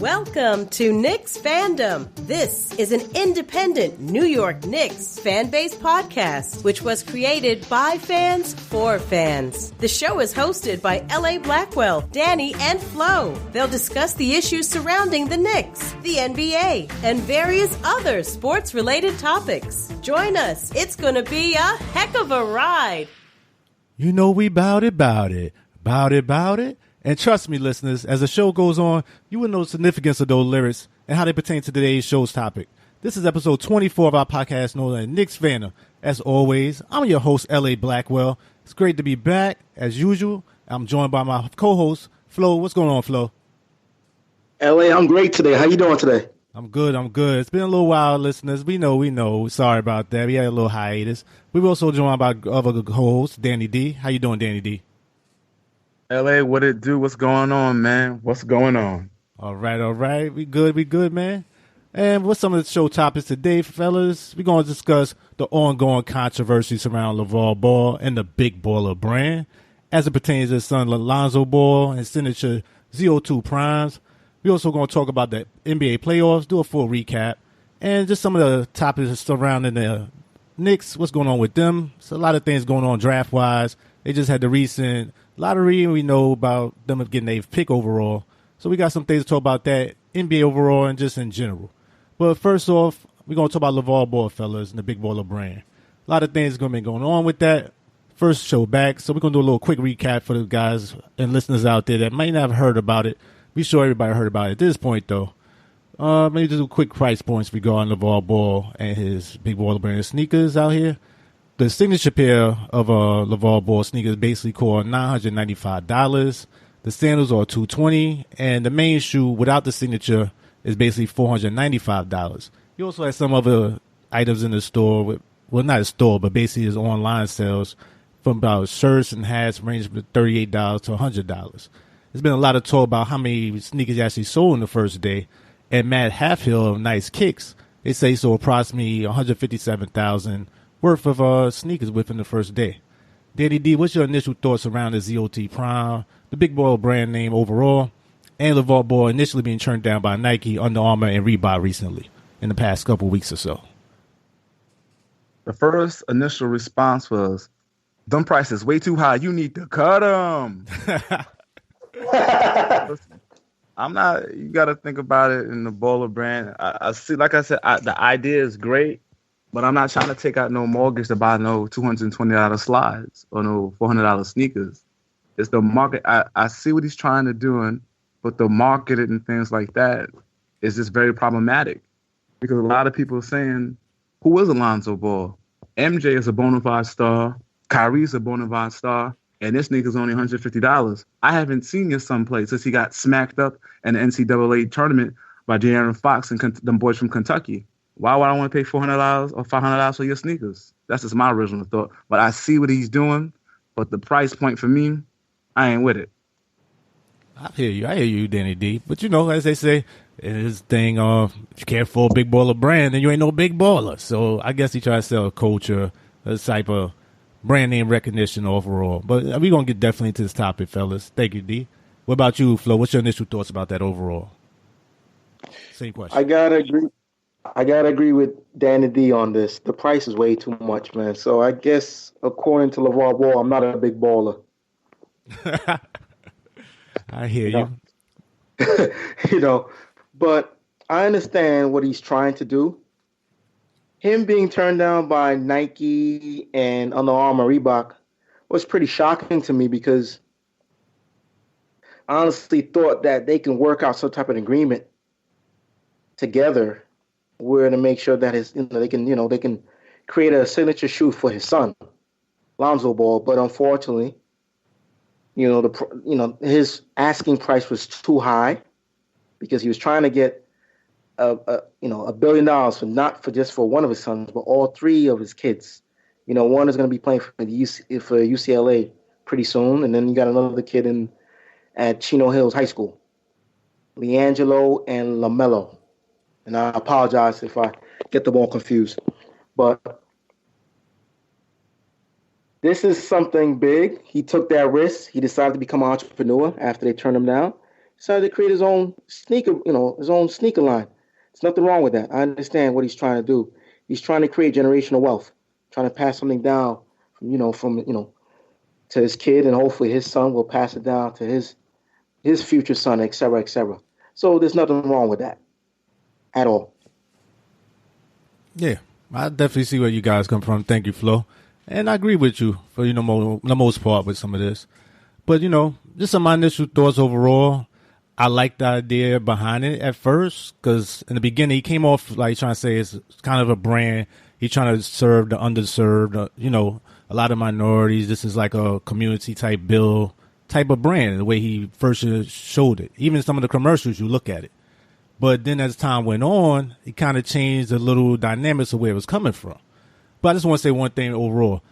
Welcome to Knicksfandom. This is an independent New York Knicks fan-based podcast, which was created by fans for fans. The show is hosted by Blackwell, Danny, and Flau. They'll discuss the issues surrounding the Knicks, the NBA, and various other sports-related topics. Join us. It's going to be a heck of a ride. You know we bout it. And trust me, listeners, as the show goes on, you will know the significance of those lyrics and how they pertain to today's show's topic. This is episode 24 of our podcast known as Knicksfandom. As always, I'm your host, L.A. Blackwell. It's great to be back, as usual. I'm joined by my co-host, Flo. What's going on, Flo? L.A., I'm great today. How you doing today? I'm good. It's been a little while, listeners. We know. Sorry about that. We had a little hiatus. We were also joined by other co-host, Danny D. How you doing, Danny D? LA, what it do? What's going on, man? What's going on? All right. We good, man. And what's some of the show topics today, fellas? We're going to discuss the ongoing controversy surrounding LaVar Ball and the Big Baller brand as it pertains to his son Lonzo Ball and signature ZO2 primes. We're also going to talk about the NBA playoffs, do a full recap, and just some of the topics surrounding the Knicks, what's going on with them. So a lot of things going on draft-wise. They just had the recent lottery, and we know about them getting a pick overall. So we got some things to talk about that, NBA overall, and just in general. But first off, we're going to talk about LaVar Ball, fellas, and the Big Baller brand. A lot of things going to be going on with that. First show back, so we're going to do a little quick recap for the guys and listeners out there that might not have heard about it. Be sure everybody heard about it at this point, though. Maybe just a quick price points regarding LaVar Ball and his Big Baller brand sneakers out here. The signature pair of LaVar Ball sneakers basically cost $995. The sandals are $220, and the main shoe without the signature is basically $495. You also have some other items in the store, not a store, but basically his online sales from about shirts and hats ranging from $38 to $100. There's been a lot of talk about how many sneakers actually sold in the first day, and Matt Halfhill of Nice Kicks, they say so approximately 157,000 worth of sneakers within the first day. Danny D, what's your initial thoughts around the ZOT Prime, the Big Baller brand name overall, and LaVar Ball initially being turned down by Nike, Under Armour, and Reebok recently in the past couple weeks or so? The first initial response was, them prices way too high. You need to cut them. You got to think about it in the Baller brand. I see, like I said, the idea is great. But I'm not trying to take out no mortgage to buy no $220 slides or no $400 sneakers. It's the market. I see what he's trying to do, but the marketing and things like that is just very problematic. Because a lot of people are saying, who is Lonzo Ball? MJ is a bona fide star. Kyrie's a bona fide star. And this nigga's only $150. I haven't seen his someplace since he got smacked up in the NCAA tournament by De'Aaron Fox and them boys from Kentucky. Why would I want to pay $400 or $500 for your sneakers? That's just my original thought. But I see what he's doing. But the price point for me, I ain't with it. I hear you, Danny D. But, as they say, in his thing, if you can't afford a Big Baller brand, then you ain't no big baller. So I guess he try to sell a culture, a type of brand name recognition overall. But we're going to get definitely into this topic, fellas. Thank you, D. What about you, Flo? What's your initial thoughts about that overall? Same question. I gotta agree with Danny D on this. The price is way too much, man. So I guess, according to LaVar Ball, I'm not a big baller. I hear you. But I understand what he's trying to do. Him being turned down by Nike and Under Armour, Reebok was pretty shocking to me because I honestly thought that they can work out some type of agreement together where to make sure that they can create a signature shoe for his son, Lonzo Ball. But unfortunately, his asking price was too high because he was trying to get $1 billion for one of his sons, but all three of his kids. One is going to be playing for UCLA pretty soon, and then you got another kid at Chino Hills High School, LiAngelo and LaMelo. And I apologize if I get them all confused. But this is something big. He took that risk. He decided to become an entrepreneur after they turned him down. decided to create his own sneaker, his own sneaker line. There's nothing wrong with that. I understand what he's trying to do. He's trying to create generational wealth, trying to pass something down from to his kid, and hopefully his son will pass it down to his future son, et cetera, et cetera. So there's nothing wrong with that at all. Yeah, I definitely see where you guys come from. Thank you, Flo. And I agree with you for, the most part with some of this. But, just some of my initial thoughts overall. I like the idea behind it at first because in the beginning he came off like trying to say it's kind of a brand. He's trying to serve the underserved, a lot of minorities. This is like a community type bill type of brand, the way he first showed it. Even some of the commercials, you look at it. But then as time went on, he kind of changed the little dynamics of where it was coming from. But I just want to say one thing overall.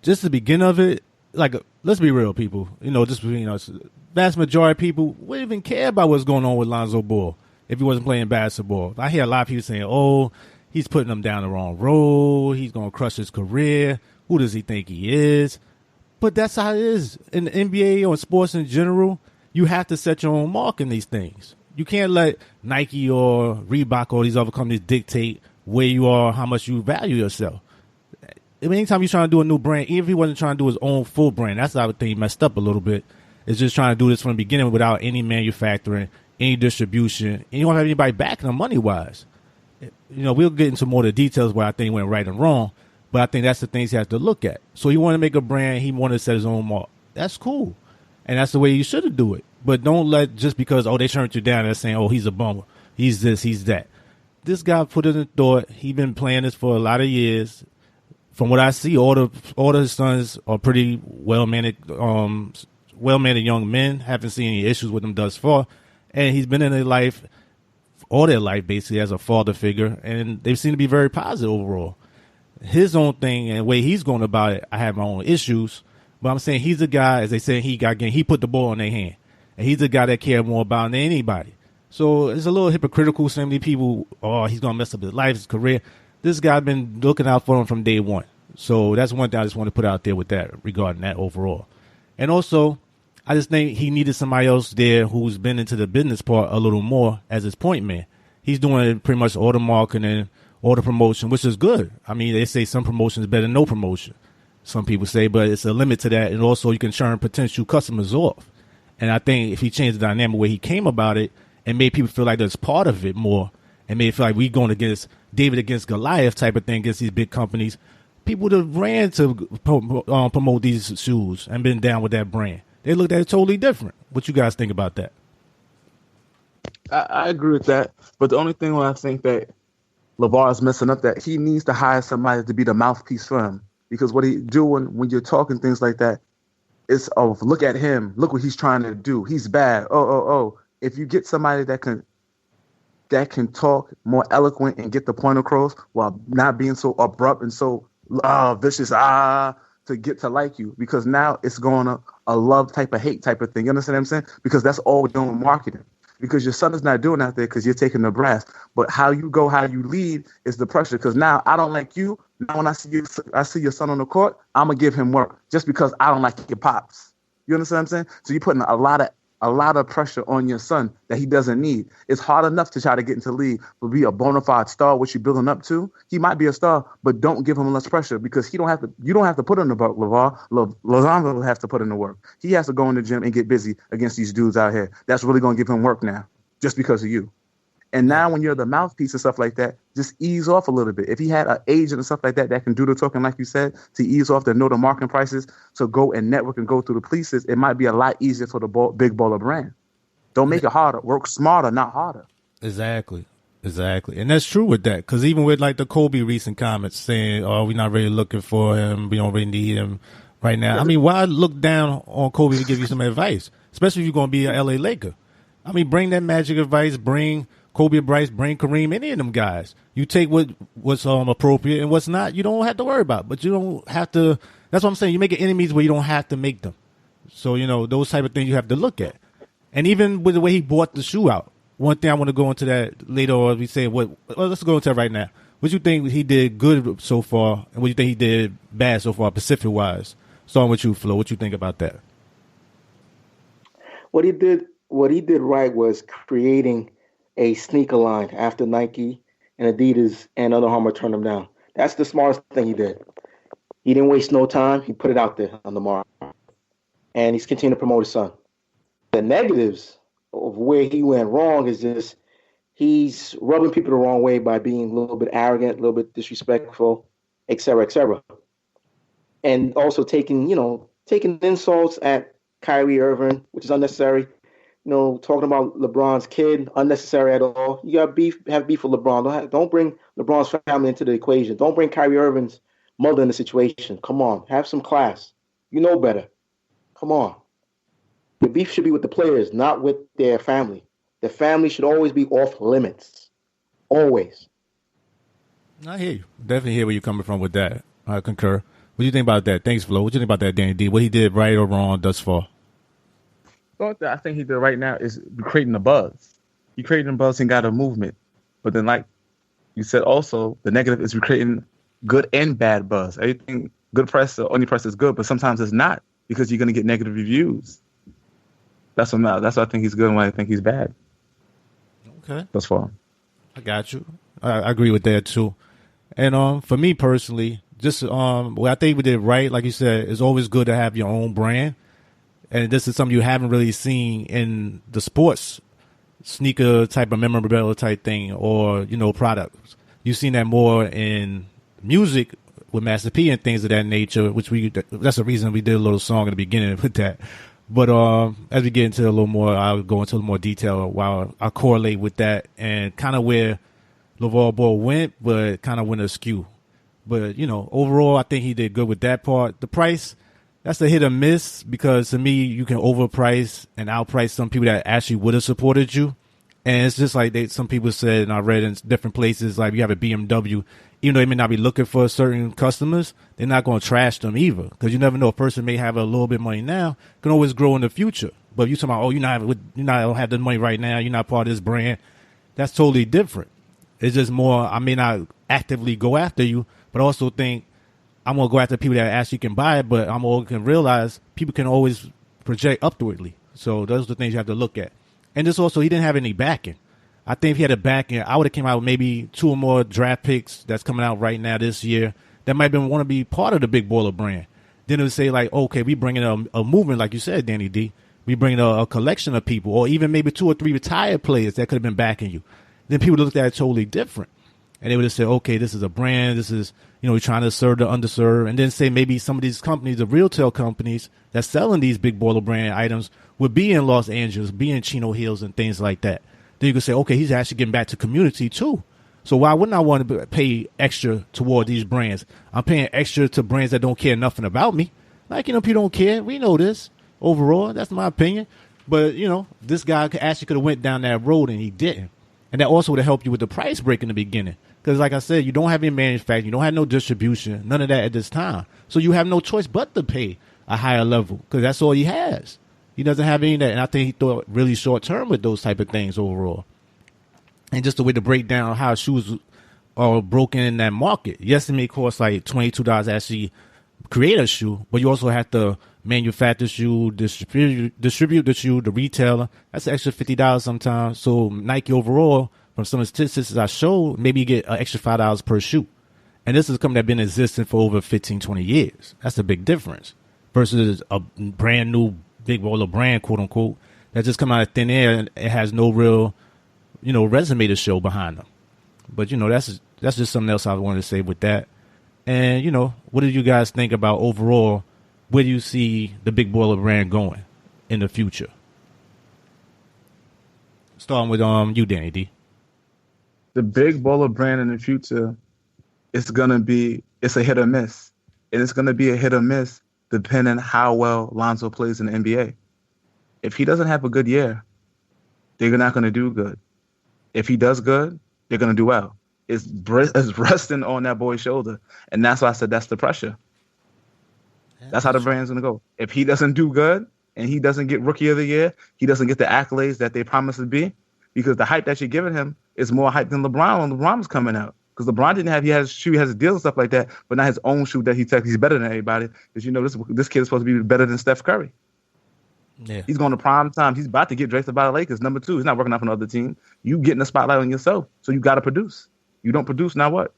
Just the beginning of it, like, let's be real, people. Just between us, vast majority of people wouldn't even care about what's going on with Lonzo Ball if he wasn't playing basketball. I hear a lot of people saying, oh, he's putting him down the wrong road. He's going to crush his career. Who does he think he is? But that's how it is. In the NBA or in sports in general, you have to set your own mark in these things. You can't let Nike or Reebok or these other companies dictate where you are, how much you value yourself. I mean, anytime you're trying to do a new brand, even if he wasn't trying to do his own full brand, that's how I think he messed up a little bit. It's just trying to do this from the beginning without any manufacturing, any distribution, and you don't have anybody backing him money-wise. We'll get into more of the details where I think he went right and wrong, but I think that's the things he has to look at. So he wanted to make a brand. He wanted to set his own mark. That's cool, and that's the way you should do it. But don't let just because, they turned you down, they're saying, he's a bummer. He's this, he's that. This guy put it in thought. He's been playing this for a lot of years. From what I see, all his sons are pretty well-mannered young men. Haven't seen any issues with them thus far. And he's been in their life, all their life, basically, as a father figure. And they seem to be very positive overall. His own thing and the way he's going about it, I have my own issues. But I'm saying he's a guy, as they say, he put the ball in their hand. And he's a guy that cares more about than anybody. So it's a little hypocritical. So many people, he's going to mess up his life, his career. This guy's been looking out for him from day one. So that's one thing I just want to put out there with that regarding that overall. And also, I just think he needed somebody else there who's been into the business part a little more as his point man. He's doing pretty much all the marketing, all the promotion, which is good. I mean, they say some promotion is better than no promotion. Some people say, but it's a limit to that. And also you can turn potential customers off. And I think if he changed the dynamic where he came about it and made people feel like there's part of it more and made it feel like we going against David against Goliath type of thing against these big companies, people that ran to promote these shoes and been down with that brand. They looked at it totally different. What you guys think about that? I agree with that. But the only thing when I think that LaVar is messing up, that he needs to hire somebody to be the mouthpiece for him. Because what he's doing when you're talking things like that is, look at him. Look what he's trying to do. He's bad. If you get somebody that can talk more eloquent and get the point across while not being so abrupt and so vicious, to get to like you, because now it's going a love type of hate type of thing. You understand what I'm saying? Because that's all we're doing with marketing. Because your son is not doing out there because you're taking the brass. But how you go, how you lead is the pressure. Because now I don't like you. Now when I see your son on the court, I'm going to give him work just because I don't like your pops. You understand what I'm saying? So you're putting a lot of pressure on your son that he doesn't need. It's hard enough to try to get into the league, but be a bona fide star, what you're building up to. He might be a star, but don't give him less pressure because you don't have to put in the work, LaVar. Lonzo will have to put in the work. He has to go in the gym and get busy against these dudes out here. That's really going to give him work now, just because of you. And now when you're the mouthpiece and stuff like that, just ease off a little bit. If he had an agent and stuff like that can do the talking, like you said, to ease off, to know the marketing prices, to go and network and go through the polices, it might be a lot easier for the big baller brand. Don't make it harder. Work smarter, not harder. Exactly. And that's true with that. Because even with like the Kobe recent comments saying, we're not really looking for him. We don't really need him right now. I mean, why look down on Kobe to give you some advice? Especially if you're going to be an LA Laker. I mean, bring that magic advice, bring Kobe Bryce, bring Kareem, any of them guys. You take what's appropriate and what's not, you don't have to worry about. But you don't have to. That's what I'm saying. You make it enemies where you don't have to make them. So, those type of things you have to look at. And even with the way he bought the shoe out, one thing I want to go into that later, or we say let's go into that right now. What you think he did good so far, and what you think he did bad so far, Pacific wise? Starting with you, Flo. What you think about that? What he did what he did right was creating a sneaker line after Nike and Adidas and Under Armour turned him down. That's the smartest thing he did. He didn't waste no time. He put it out there on the market. And he's continuing to promote his son. The negatives of where he went wrong is just he's rubbing people the wrong way by being a little bit arrogant, a little bit disrespectful, et cetera, et cetera. And also taking insults at Kyrie Irving, which is unnecessary. Talking about LeBron's kid, unnecessary at all. You got have beef with LeBron. Don't bring LeBron's family into the equation. Don't bring Kyrie Irving's mother in the situation. Come on, have some class. You know better. Come on. The beef should be with the players, not with their family. The family should always be off limits. Always. I hear you. Definitely hear where you're coming from with that. I concur. What do you think about that? Thanks, Flo. What do you think about that, Danny D? What he did right or wrong thus far? What I think he did right now is creating a buzz. You're creating a buzz and got a movement. But then, like you said, also, the negative is creating good and bad buzz. Everything, good press, or only press is good, but sometimes it's not because you're going to get negative reviews. That's what I think he's good and why I think he's bad. Okay. Thus far. I got you. I agree with that, too. And for me personally, just what I think we did right, like you said, it's always good to have your own brand. And this is something you haven't really seen in the sports sneaker type of memorabilia type thing or, products. You've seen that more in music with Master P and things of that nature, which that's the reason we did a little song in the beginning with that. But as we get into a little more, I'll go into a little more detail while I correlate with that and kind of where LaVar Ball went, but kind of went askew. But, overall, I think he did good with that part. The price, that's a hit or miss because to me, you can overprice and outprice some people that actually would have supported you. And it's just like some people said, and I read in different places, like you have a BMW, even though they may not be looking for certain customers, they're not going to trash them either. Because you never know, a person may have a little bit of money now, can always grow in the future. But if you're talking about, you're not don't have the money right now, you're not part of this brand, that's totally different. It's just more, I may not actively go after you, but I also think I'm going to go after people that actually can buy it, but I'm also can realize people can always project upwardly. So those are the things you have to look at. And this also, he didn't have any backing. I think if he had a backing, I would have came out with maybe 2 or more draft picks that's coming out right now this year that might want to be part of the Big Baller brand. Then it would say like, okay, we bringing a movement, like you said, Danny D. We bringing a collection of people, or even maybe 2 or 3 retired players that could have been backing you. Then people looked at it totally different. And they would have said, okay, this is a brand. This is, we're trying to serve the underserved. And then say maybe some of these companies, the retail companies that's selling these Big Baller brand items would be in Los Angeles, be in Chino Hills and things like that. Then you could say, okay, he's actually getting back to community too. So why wouldn't I want to pay extra toward these brands? I'm paying extra to brands that don't care nothing about me. Like, people don't care. We know this overall. That's my opinion. But, this guy actually could have went down that road and he didn't. And that also would have helped you with the price break in the beginning. Because like I said, you don't have any manufacturing. You don't have no distribution. None of that at this time. So you have no choice but to pay a higher level because that's all he has. He doesn't have any of that. And I think he thought really short term with those type of things overall. And just the way to break down how shoes are broken in that market. Yes, it may cost like $22 to actually create a shoe, but you also have to manufacture the shoe, distribute the shoe, the retailer. That's an extra $50 sometimes. So Nike overall, from some of the statistics I showed, maybe you get an extra $5 per shoe. And this is something that's been existing for over 15, 20 years. That's a big difference versus a brand new Big Baller brand, quote unquote, that just come out of thin air and it has no real, resume to show behind them. But, that's just something else I wanted to say with that. And, what do you guys think about overall? Where do you see the Big Baller brand going in the future? Starting with you, Danny D. The Big Baller brand in the future is it's a hit or miss. And it's going to be a hit or miss depending how well Lonzo plays in the NBA. If he doesn't have a good year, they're not going to do good. If he does good, they're going to do well. It's resting on that boy's shoulder. And that's why I said that's the pressure. That's how the brand's going to go. If he doesn't do good and he doesn't get Rookie of the Year, he doesn't get the accolades that they promised to be, because the hype that you're giving him is more hype than LeBron when LeBron was coming out. Because LeBron he has a deal and stuff like that, but not his own shoe that he's better than everybody. Because, this kid is supposed to be better than Steph Curry. Yeah. He's going to prime time. He's about to get drafted by the Lakers. Number 2, he's not working out for another team. You getting the spotlight on yourself, so you got to produce. You don't produce, now what?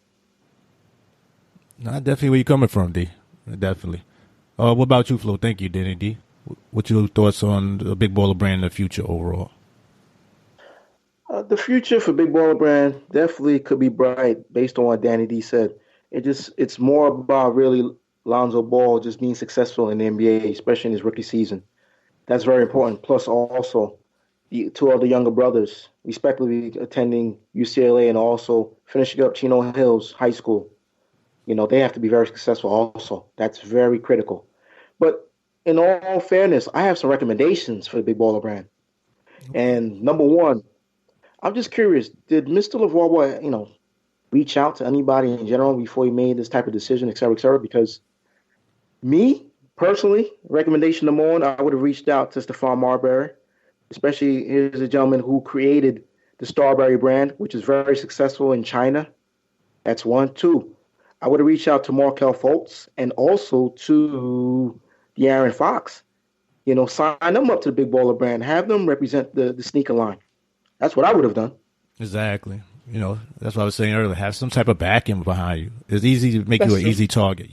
No, definitely where you coming from, D. Definitely. What about you, Flo? Thank you, Danny D. What's your thoughts on the Big Baller Brand in the future overall? The future for Big Baller Brand definitely could be bright based on what Danny D said. It's more about really Lonzo Ball just being successful in the NBA, especially in his rookie season. That's very important. Plus, also the 2 other younger brothers, respectively attending UCLA and also finishing up Chino Hills High School. They have to be very successful also. That's very critical. But in all fairness, I have some recommendations for the Big Baller Brand. And number 1, I'm just curious, did Mr. LaVar Ball, reach out to anybody in general before he made this type of decision, et cetera, et cetera? Because me, personally, recommendation number 1, I would have reached out to Stephon Marbury, especially here's a gentleman who created the Starberry brand, which is very successful in China. That's 1. 2, I would have reached out to Markelle Fultz and also to De'Aaron Fox. Sign them up to the Big Baller Brand. Have them represent the sneaker line. That's what I would have done. Exactly. That's what I was saying earlier. Have some type of backing behind you. It's easy to make you an easy target,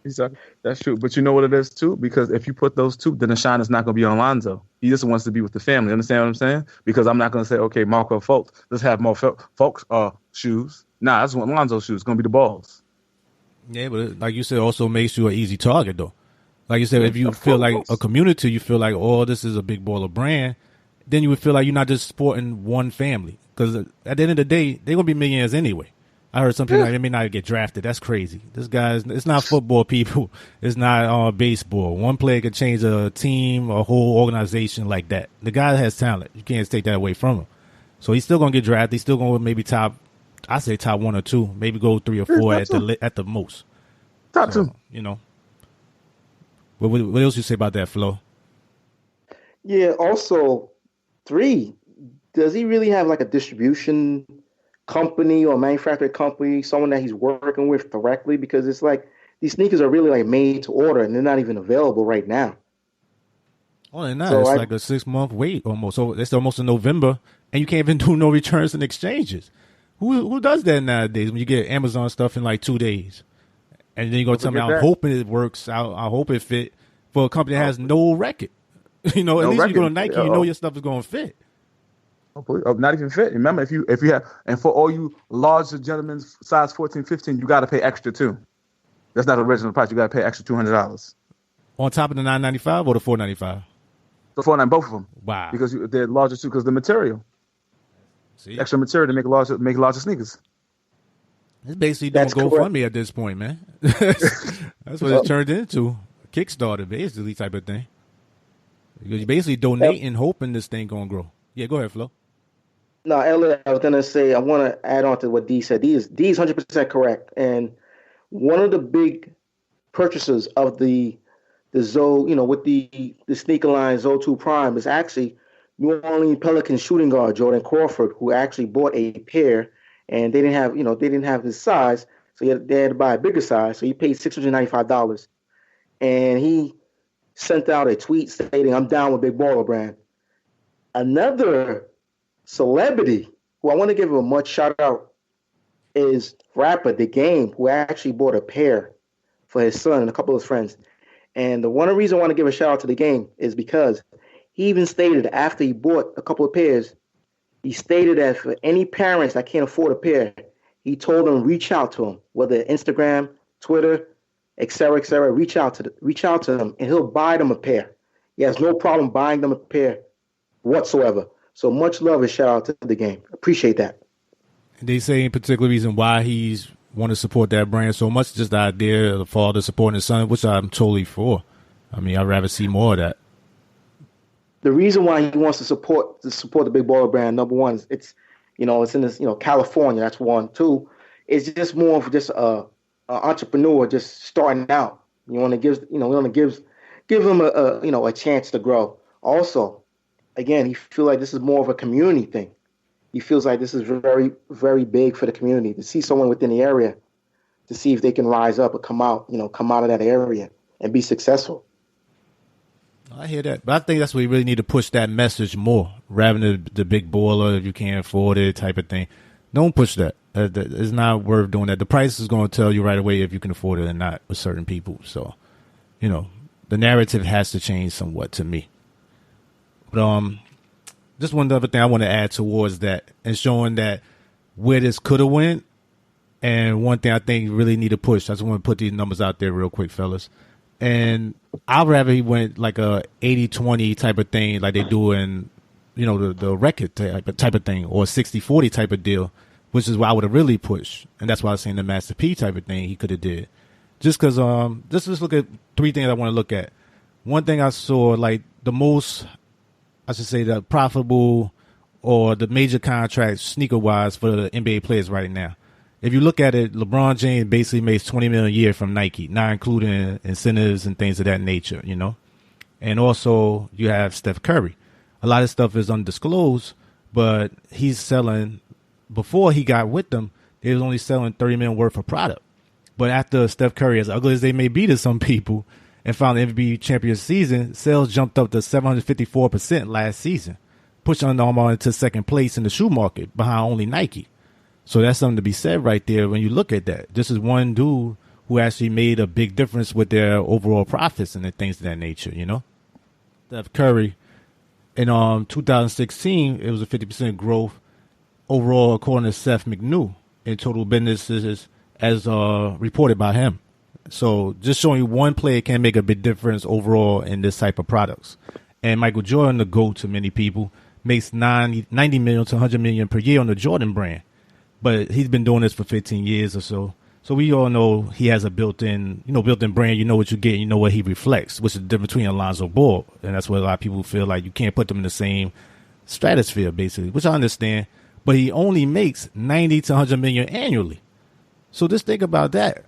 Exactly. That's true. But you know what it is, too? Because if you put those 2, then the shine is not going to be on Lonzo. He just wants to be with the family. Understand what I'm saying? Because I'm not going to say, okay, Marco Fultz, let's have more folks shoes. Nah, that's what Lonzo's shoes. It's going to be the balls. Yeah, but like you said, also makes you an easy target, though. Like you said, if you feel like a community, you feel like, oh, this is a Big Baller Brand, then you would feel like you're not just supporting one family. Because at the end of the day, they're going to be millionaires anyway. I heard some people like they may not get drafted. That's crazy. This guy's, it's not football, people. It's not baseball. One player can change a team, a whole organization like that. The guy has talent. You can't take that away from him. So he's still going to get drafted. He's still going to maybe top 1 or 2, maybe go 3 or 4 at the most. Top 2. What else you say about that, Flo? Yeah, also 3, does he really have like a distribution company or manufacturing company, someone that he's working with directly? Because it's like these sneakers are really like made to order and they're not even available right now. Oh, they're not. So it's like a 6-month wait almost. So it's almost in November and you can't even do no returns and exchanges. Who does that nowadays when you get Amazon stuff in like 2 days? And then you're going to tell me, I'm hoping it works out. I hope it fit for a company that has no record. At least when you go to Nike, you know your stuff is going to fit. Not even fit. Remember, if you have, and for all you larger gentlemen, size 14, 15, you got to pay extra too. That's not the original price. You got to pay extra $200 on top of the $9.95 or the $4.95. The $4.95, both of them. Wow. Because they're larger too, because the material. See? Extra material to make larger sneakers. It's basically doing GoFundMe at this point, man. That's what it turned into. Kickstarter, basically, type of thing. Because you're basically donating, hoping this thing gonna grow. Yeah, go ahead, Flo. No, Elliot, I was gonna say I want to add on to what D said. D is 100% correct. And one of the big purchasers of the Zoe, with the sneaker line Zoe 2 Prime is actually New Orleans Pelicans shooting guard Jordan Crawford, who actually bought a pair, and they didn't have his size, so they had to buy a bigger size. So he paid $695, and he sent out a tweet stating, "I'm down with Big Baller Brand." Another celebrity who I want to give him a much shout out is rapper The Game, who actually bought a pair for his son and a couple of his friends. And the one reason I want to give a shout out to The Game is because he even stated after he bought a couple of pairs, he stated that for any parents that can't afford a pair, he told them reach out to him, whether Instagram, Twitter, et cetera, reach out to them, and he'll buy them a pair. He has no problem buying them a pair whatsoever. So much love and shout out to The Game. Appreciate that. They say any particular reason why he's want to support that brand so much, just the idea of the father supporting his son, which I'm totally for. I mean, I'd rather see more of that. The reason why he wants to support the Big Baller Brand, number one, is it's in this, California. That's one. Two, it's just more of just a entrepreneur just starting out. You want to give him a chance to grow. Also, again, he feels like this is more of a community thing. He feels like this is very, very big for the community to see someone within the area, to see if they can rise up or come out of that area and be successful. I hear that, but I think that's where you really need to push that message more, rather than the big baller if you can't afford it type of thing. Don't push that. It's not worth doing that. The price is going to tell you right away if you can afford it or not with certain people. So, the narrative has to change somewhat to me. But just one other thing I want to add towards that and showing that where this could have went, and one thing I think you really need to push. I just want to put these numbers out there real quick, fellas. And I'd rather he went like a 80-20 type of thing like they do in, the record type of thing, or a 60-40 type of deal, which is why I would have really pushed. And that's why I was saying the Master P type of thing he could have did. Just because, just look at three things I want to look at. One thing I saw, like the most, I should say the profitable or the major contracts sneaker-wise for the NBA players right now. If you look at it, LeBron James basically makes $20 million a year from Nike, not including incentives and things of that nature, And also you have Steph Curry. A lot of stuff is undisclosed, but he's selling, before he got with them, they was only selling $30 million worth of product. But after Steph Curry, as ugly as they may be to some people, and found the MVP champion season, sales jumped up to 754% last season, pushing Under Armour into second place in the shoe market behind only Nike. So that's something to be said right there when you look at that. This is one dude who actually made a big difference with their overall profits and the things of that nature, Steph Curry, in 2016, it was a 50% growth overall, according to Seth McNew, in total businesses as reported by him. So just showing you one player can make a big difference overall in this type of products. And Michael Jordan, the GOAT to many people, makes $90 million to $100 million per year on the Jordan brand. But he's been doing this for 15 years or so. So we all know he has a built-in brand. You know what you get, you know what he reflects, which is the difference between Lonzo Ball. And that's what a lot of people feel like you can't put them in the same stratosphere, basically, which I understand. But he only makes $90 to $100 million annually. So just think about that,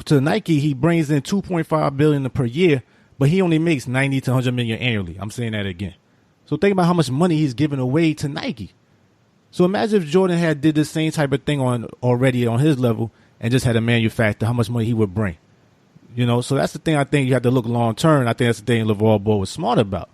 To Nike, he brings in $2.5 billion per year, but he only makes $90 to $100 million annually. I'm saying that again. So think about how much money he's giving away to Nike. So imagine if Jordan had did the same type of thing already on his level and just had a manufacturer, how much money he would bring. So that's the thing I think you have to look long term. I think that's the thing LaVar Ball was smart about.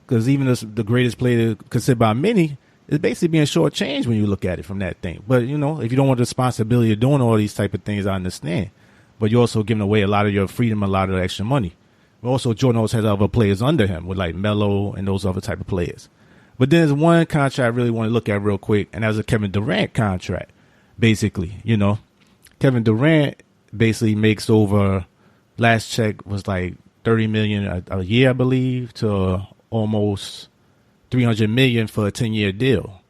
Because even the greatest player considered by many is basically being shortchanged when you look at it from that thing. But, if you don't want the responsibility of doing all these type of things, I understand. But you're also giving away a lot of your freedom, a lot of the extra money. But also, Jordan also has other players under him with like Melo and those other type of players. But then there's one contract I really want to look at real quick, and that's a Kevin Durant contract, basically. Kevin Durant basically makes over, last check was like $30 million a year, I believe, to almost $300 million for a 10-year deal.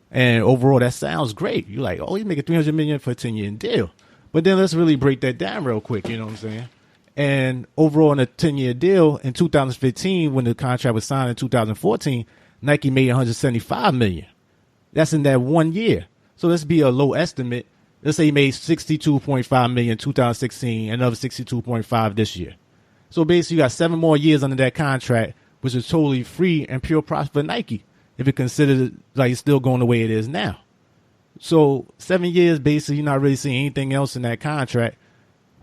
And overall, that sounds great. You're like, oh, he's making $300 million for a 10-year deal. But then let's really break that down real quick, you know what I'm saying? And overall, in a 10-year deal, in 2015, when the contract was signed in 2014, Nike made $175 million. That's in that 1 year. So let's be a low estimate. Let's say he made $62.5 million in 2016, another $62.5 this year. So basically, you got 7 more years under that contract, which is totally free and pure profit for Nike, if it considered like it's still going the way it is now. So 7 years, basically, you're not really seeing anything else in that contract.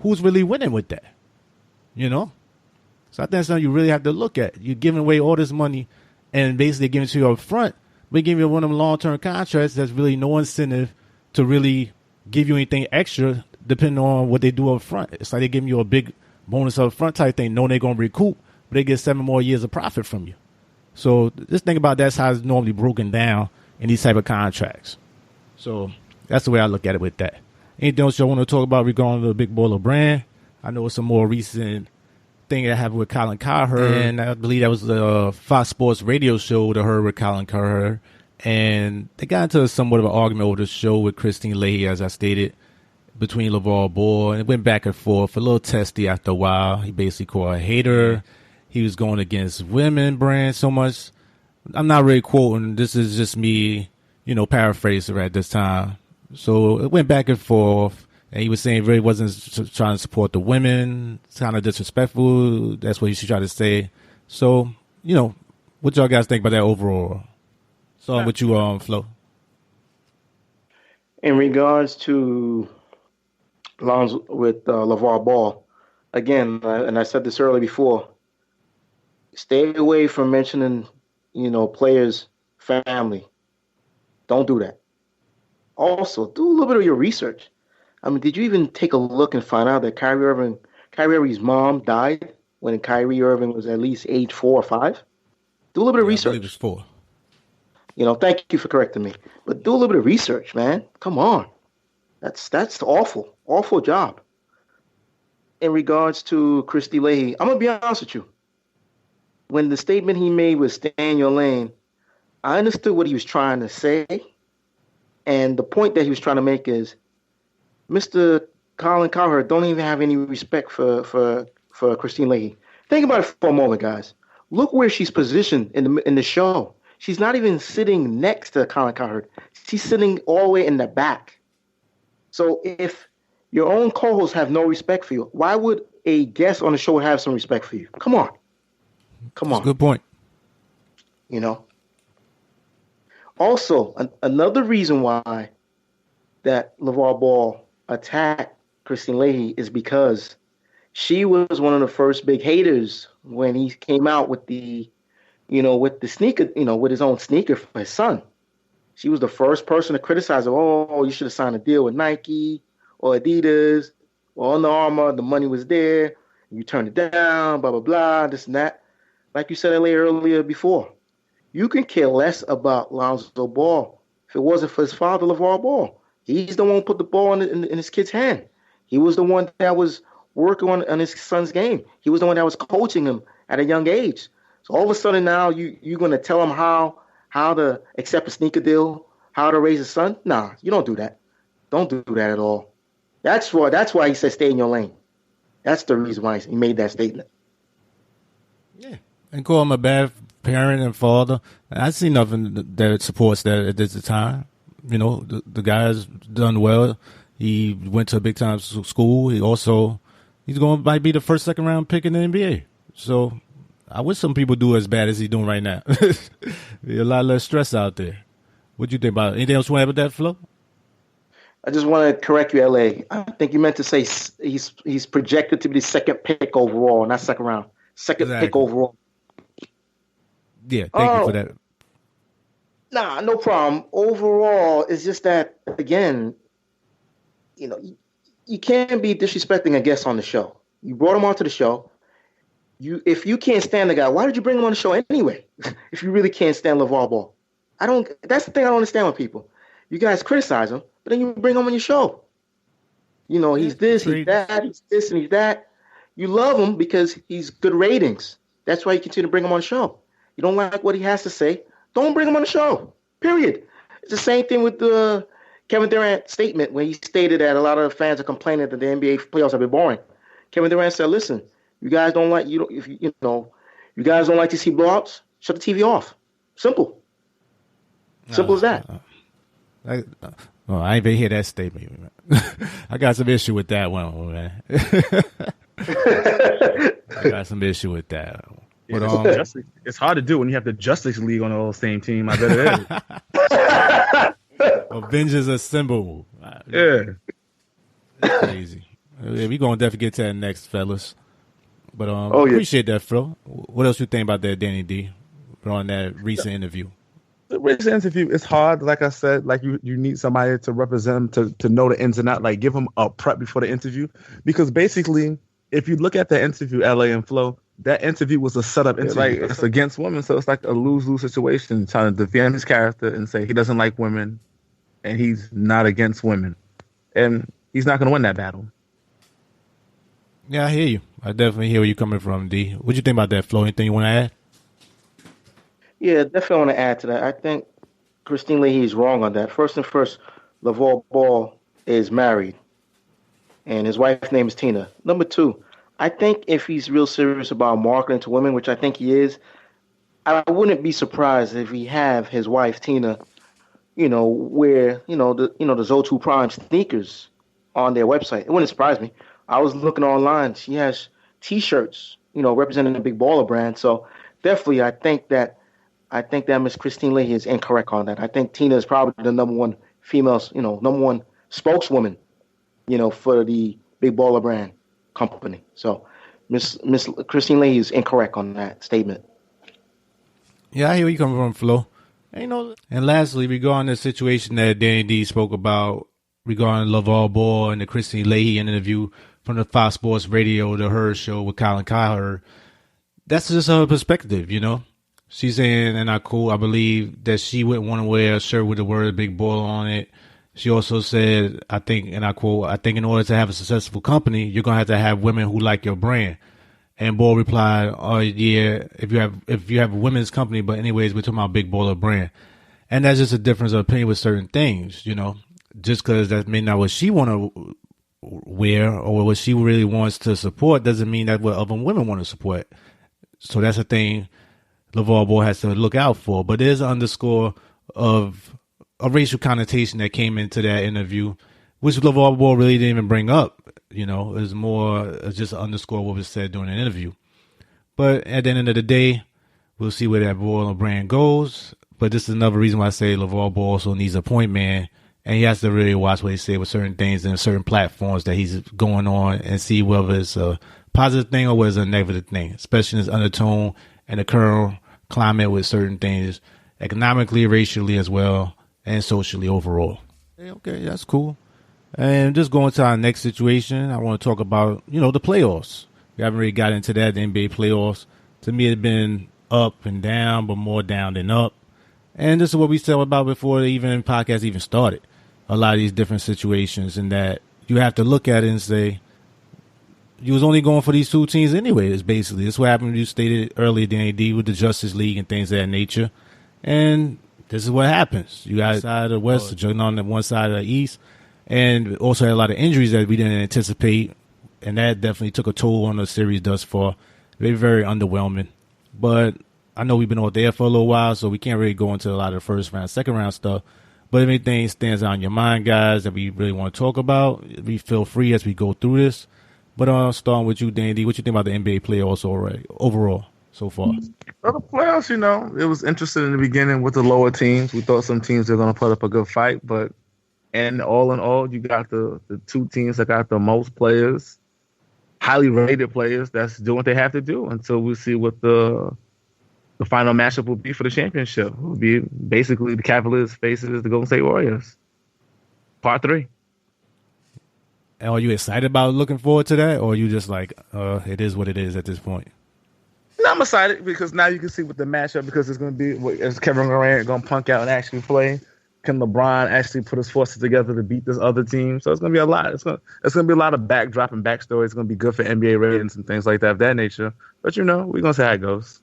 Who's really winning with that? So I think that's something you really have to look at. You're giving away all this money and basically giving it to you up front. But giving you one of them long-term contracts, there's really no incentive to really give you anything extra depending on what they do up front. It's like they're giving you a big bonus up front type thing, knowing they're going to recoup, but they get 7 more years of profit from you. So just think about that's how it's normally broken down in these type of contracts. So that's the way I look at it with that. Anything else you want to talk about regarding the Big Baller brand? I know it's a more recent thing that happened with Colin Cowherd, and I believe that was the Fox Sports radio show that heard with Colin Cowherd, and they got into somewhat of an argument over the show with Christine Leahy, as I stated, between LaVar Ball, and it went back and forth, a little testy after a while. He basically called her a hater. He was going against women brand so much. I'm not really quoting. This is just me, paraphrasing at this time. So it went back and forth. And he was saying really wasn't trying to support the women. It's kind of disrespectful. That's what he should try to say. So, what y'all guys think about that overall? So with you, Flo. In regards to Lonzo with LaVar Ball, again, and I said this earlier before, Stay away from mentioning, players' family. Don't do that. Also, do a little bit of your research. I mean, did you even take a look and find out that Kyrie Irving's mom died when Kyrie Irving was at least age 4 or 5? Do a little bit of Yeah, I believe it's research. 4. Thank you for correcting me. But do a little bit of research, man. Come on. That's awful. Awful job. In regards to Christy Leahy, I'm gonna be honest with you. When the statement he made was stay in your lane, I understood what he was trying to say. And the point that he was trying to make is Mr. Colin Cowherd don't even have any respect for Christine Leahy. Think about it for a moment, guys. Look where she's positioned in the show. She's not even sitting next to Colin Cowherd. She's sitting all the way in the back. So if your own co-hosts have no respect for you, why would a guest on the show have some respect for you? Come on. That's a good point. You know. Also, another reason why that LaVar Ball attacked Christine Leahy is because she was one of the first big haters when he came out with with the sneaker, with his own sneaker for his son. She was the first person to criticize her. Oh, you should have signed a deal with Nike or Adidas or Under Armour. The money was there. You turned it down, blah, blah, blah, this and that. Like you said earlier before, you can care less about Lonzo Ball if it wasn't for his father, LaVar Ball. He's the one who put the ball in his kid's hand. He was the one that was working on his son's game. He was the one that was coaching him at a young age. So all of a sudden now you're going to tell him how to accept a sneaker deal, how to raise his son? Nah, you don't do that. Don't do that at all. That's why he said stay in your lane. That's the reason why he made that statement. Yeah. And call him a bad parent and father. I see nothing that supports that at this time. The guy's done well. He went to a big time school. He's might be the first, second round pick in the NBA. So I wish some people do as bad as he's doing right now. Be a lot less stress out there. What do you think about it? Anything else you want to add with that, Flo? I just want to correct you, LA. I think you meant to say he's projected to be the second pick overall, not second round. Second pick overall. Yeah, thank you for that. Nah, no problem. Overall, it's just that, again, you can't be disrespecting a guest on the show. You brought him onto the show. If you can't stand the guy, why did you bring him on the show anyway? If you really can't stand LaVar Ball. That's the thing I don't understand with people. You guys criticize him, but then you bring him on your show. He's this, he's that, he's this, and he's that. You love him because he's good ratings. That's why you continue to bring him on the show. You don't like what he has to say, don't bring him on the show. Period. It's the same thing with the Kevin Durant statement when he stated that a lot of fans are complaining that the NBA playoffs have been boring. Kevin Durant said, "Listen, you guys don't like you guys don't like to see blowouts. Shut the TV off. Simple. Simple as that." I ain't even hear that statement. I got some issue with that one, man. I got some issue with that. But, it's hard to do when you have the Justice League on the same team. I bet it is. Avengers Assemble. Yeah. That's crazy. Yeah, we going to definitely get to that next, fellas. But appreciate that, Flo. What else you think about that, Danny D, on that recent interview? The recent interview, it's hard. Like I said, like you need somebody to represent them, to know the ins and outs, like give them a prep before the interview. Because basically, if you look at the interview, LA and Flo, that interview was a setup interview. Like, it's against women, so it's like a lose-lose situation, trying to defend his character and say he doesn't like women and he's not against women. And he's not going to win that battle. Yeah, I hear you. I definitely hear where you're coming from, D. What do you think about that, Flo? Anything you want to add? Yeah, definitely want to add to that. I think Christine Leahy is wrong on that. First, LaVar Ball is married, and his wife's name is Tina. Number two, I think if he's real serious about marketing to women, which I think he is, I wouldn't be surprised if he have his wife Tina, wear the Zo2 Prime sneakers on their website. It wouldn't surprise me. I was looking online. She has T-shirts, representing the Big Baller brand. So definitely, I think that Miss Christine Leahy is incorrect on that. I think Tina is probably the number one female, number one spokeswoman, for the Big Baller brand company. So, Miss Christine Leahy is incorrect on that statement. Yeah, I hear where you come from, Flo. And lastly, regarding the situation that Danny D spoke about regarding LaVar Ball and the Christine Leahy interview from the Fox Sports Radio, the Her Show with Colin Cowherd, that's just her perspective, She's saying, and I believe that she wouldn't want to wear a shirt with the word Big Ball on it. She also said, I think in order to have a successful company, you're going to have women who like your brand. And Ball replied, oh, yeah, if you have a women's company, but anyways, we're talking about Big Baller brand. And that's just a difference of opinion with certain things, Just because that may not what she want to wear or what she really wants to support doesn't mean that what other women want to support. So that's a thing LaVar Ball has to look out for. But there's an underscore of a racial connotation that came into that interview, which LaVar Ball really didn't even bring up. It was more just an underscore what was said during the interview. But at the end of the day, we'll see where that Ball brand goes. But this is another reason why I say LaVar Ball also needs a point man. And he has to really watch what he say with certain things and certain platforms that he's going on and see whether it's a positive thing or whether it's a negative thing, especially in his undertone and the current climate with certain things, economically, racially as well, and socially overall. Okay, that's cool. And just going to our next situation, I want to talk about, the playoffs. We haven't really got into that, the NBA playoffs. To me, it's been up and down, but more down than up. And this is what we said about before the podcast even started. A lot of these different situations, and that you have to look at it and say, you was only going for these two teams anyway. It's basically, this is what happened. You stated earlier, Danny, with the Justice League and things of that nature. And this is what happens. You got side of the West, juggling on the one side of the East. And also had a lot of injuries that we didn't anticipate. And that definitely took a toll on the series thus far. Very, very underwhelming. But I know we've been out there for a little while, so we can't really go into a lot of the first round, second round stuff. But if anything stands out in your mind, guys, that we really want to talk about, we feel free as we go through this. But starting with you, Dandy, what you think about the NBA playoffs overall so far? Well, the playoffs, it was interesting in the beginning with the lower teams. We thought some teams were going to put up a good fight, but and all in all, you got the two teams that got the most players, highly rated players, that's doing what they have to do until we see what the final matchup will be for the championship. It will be basically the Cavaliers faces the Golden State Warriors. Part 3. And are you excited about looking forward to that, or are you just like, it is what it is at this point? No, I'm excited because now you can see what the matchup, because it's going to be, is Kevin Durant going to punk out and actually play? Can LeBron actually put his forces together to beat this other team? So it's going to be a lot. It's going to be a lot of backdrop and backstory. It's going to be good for NBA ratings and things like that of that nature. But, we're going to see how it goes.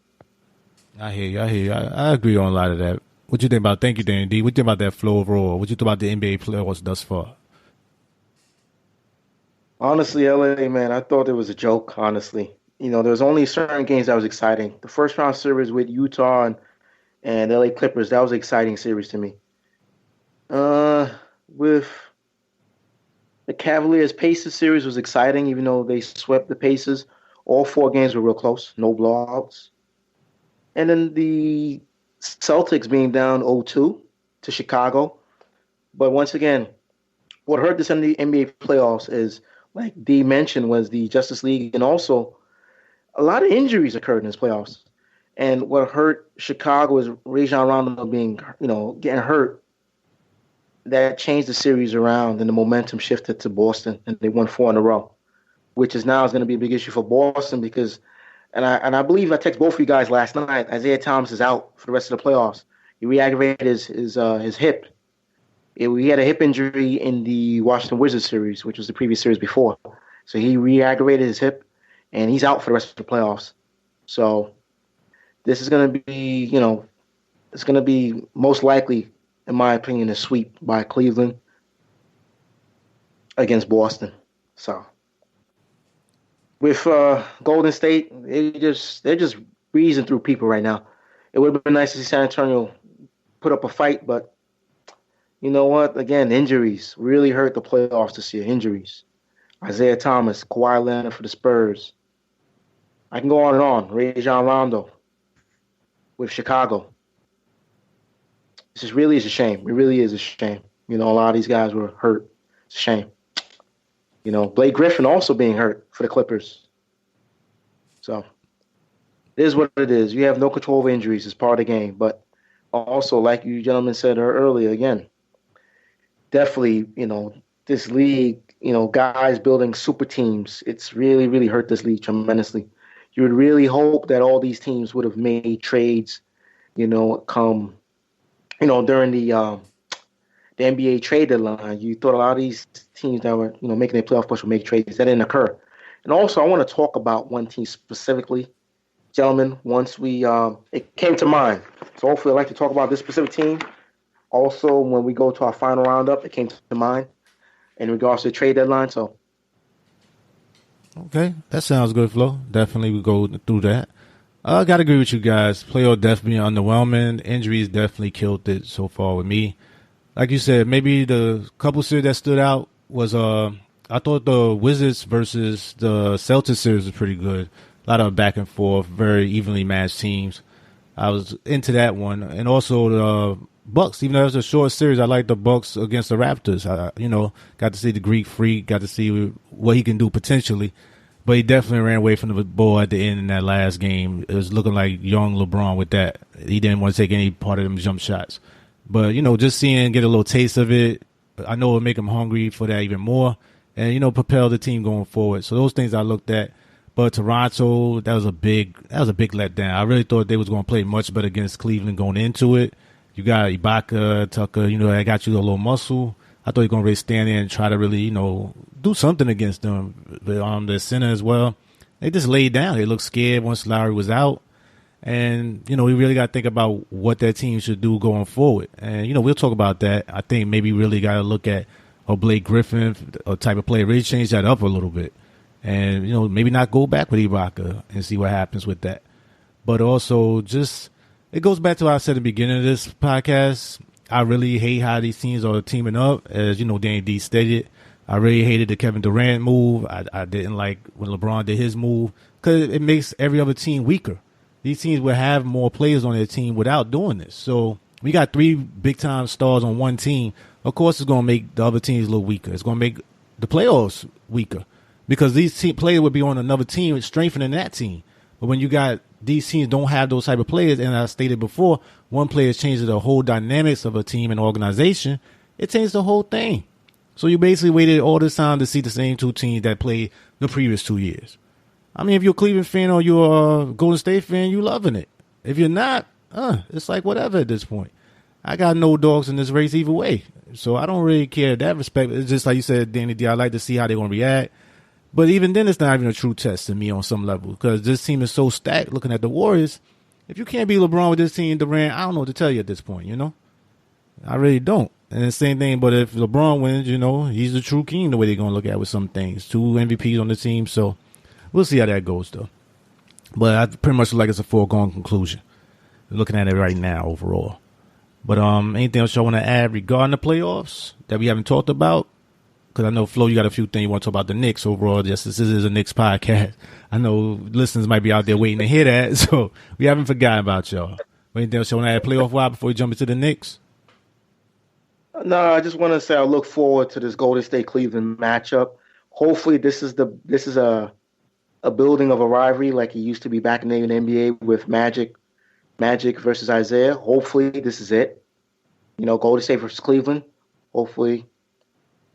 I hear you. I agree on a lot of that. What you think about, thank you, Danny D. What you think about that flow overall? What you think about the NBA playoffs thus far? Honestly, LA, man, I thought it was a joke, honestly. There was only certain games that was exciting. The first round series with Utah and LA Clippers, that was an exciting series to me. With the Cavaliers Pacers series was exciting, even though they swept the Pacers. All 4 games were real close, no blowouts. And then the Celtics being down 0-2 to Chicago. But once again, what hurt this in the NBA playoffs is, like Dee mentioned, was the Justice League, and also a lot of injuries occurred in this playoffs. And what hurt Chicago is Rajon Rondo being, getting hurt. That changed the series around, and the momentum shifted to Boston, and they won 4 in a row, which is now going to be a big issue for Boston because, and I believe I texted both of you guys last night. Isaiah Thomas is out for the rest of the playoffs. He re-aggravated his hip. He had a hip injury in the Washington Wizards series, which was the previous series before. So he re-aggravated his hip, and he's out for the rest of the playoffs. So this is going to be, it's going to be most likely, in my opinion, a sweep by Cleveland against Boston. So with Golden State, they're just breezing through people right now. It would have been nice to see San Antonio put up a fight, but you know what? Again, injuries really hurt the playoffs this year. Injuries. Isaiah Thomas, Kawhi Leonard for the Spurs. I can go on and on. Rajon Rondo with Chicago. This really is a shame. It really is a shame. A lot of these guys were hurt. It's a shame. Blake Griffin also being hurt for the Clippers. So it is what it is. You have no control of injuries. It's part of the game. But also, like you gentlemen said earlier, again, definitely, this league, guys building super teams, it's really, really hurt this league tremendously. You would really hope that all these teams would have made trades, come, during the NBA trade deadline. You thought a lot of these teams that were, making their playoff push would make trades. That didn't occur. And also, I want to talk about one team specifically, gentlemen. Once it came to mind. So hopefully, I'd like to talk about this specific team. Also, when we go to our final roundup, it came to mind in regards to the trade deadline. So, okay, that sounds good, Flo. Definitely we go through that. I gotta agree with you guys. Playoff definitely underwhelming. Injuries definitely killed it so far with me. Like you said, maybe the couple series that stood out was I thought the Wizards versus the Celtics series was pretty good. A lot of back and forth, very evenly matched teams. I was into that one, and also the Bucks. Even though it was a short series, I like the Bucks against the Raptors. Got to see the Greek Freak, got to see what he can do potentially. But he definitely ran away from the ball at the end in that last game. It was looking like young LeBron with that. He didn't want to take any part of them jump shots. But, just get a little taste of it, I know it'll make him hungry for that even more and, propel the team going forward. So those things I looked at. But Toronto, that was a big letdown. I really thought they was going to play much better against Cleveland going into it. You got Ibaka, Tucker, that got you a little muscle. I thought you were going to really stand there and try to really, do something against them. The center as well. They just laid down. They looked scared once Lowry was out. And, we really got to think about what that team should do going forward. And, we'll talk about that. I think maybe really got to look at Blake Griffin, a type of player, really change that up a little bit. And, maybe not go back with Ibaka and see what happens with that. But also just, it goes back to what I said at the beginning of this podcast. I really hate how these teams are teaming up. As, Danny D stated, I really hated the Kevin Durant move. I didn't like when LeBron did his move because it makes every other team weaker. These teams will have more players on their team without doing this. So we got three big-time stars on one team. Of course, it's going to make the other teams look weaker. It's going to make the playoffs weaker because these players would be on another team strengthening that team. But when you got these teams don't have those type of players, and I stated before, one player changes the whole dynamics of a team and organization, it changes the whole thing. So you basically waited all this time to see the same two teams that played the previous 2 years. I mean, if you're a Cleveland fan or you're a Golden State fan, you're loving it. If you're not, it's like whatever at this point. I got no dogs in this race either way. So I don't really care in that respect. It's just like you said, Danny D, I like to see how they're going to react. But even then, it's not even a true test to me on some level because this team is so stacked looking at the Warriors. If you can't beat LeBron with this team, Durant, I don't know what to tell you at this point, I really don't. And the same thing, but if LeBron wins, he's the true king the way they're going to look at it with some things. 2 MVPs on the team, so we'll see how that goes, though. But I pretty much feel like it's a foregone conclusion, looking at it right now overall. But anything else y'all want to add regarding the playoffs that we haven't talked about? Because I know, Flo, you got a few things you want to talk about the Knicks overall. Yes, this is a Knicks podcast. I know listeners might be out there waiting to hear that, so we haven't forgotten about y'all. But anything else you want to add playoff-wise before we jump into the Knicks? No, I just want to say I look forward to this Golden State Cleveland matchup. Hopefully, this is a building of a rivalry like it used to be back in the NBA with Magic versus Isaiah. Hopefully, this is it. Golden State versus Cleveland. Hopefully,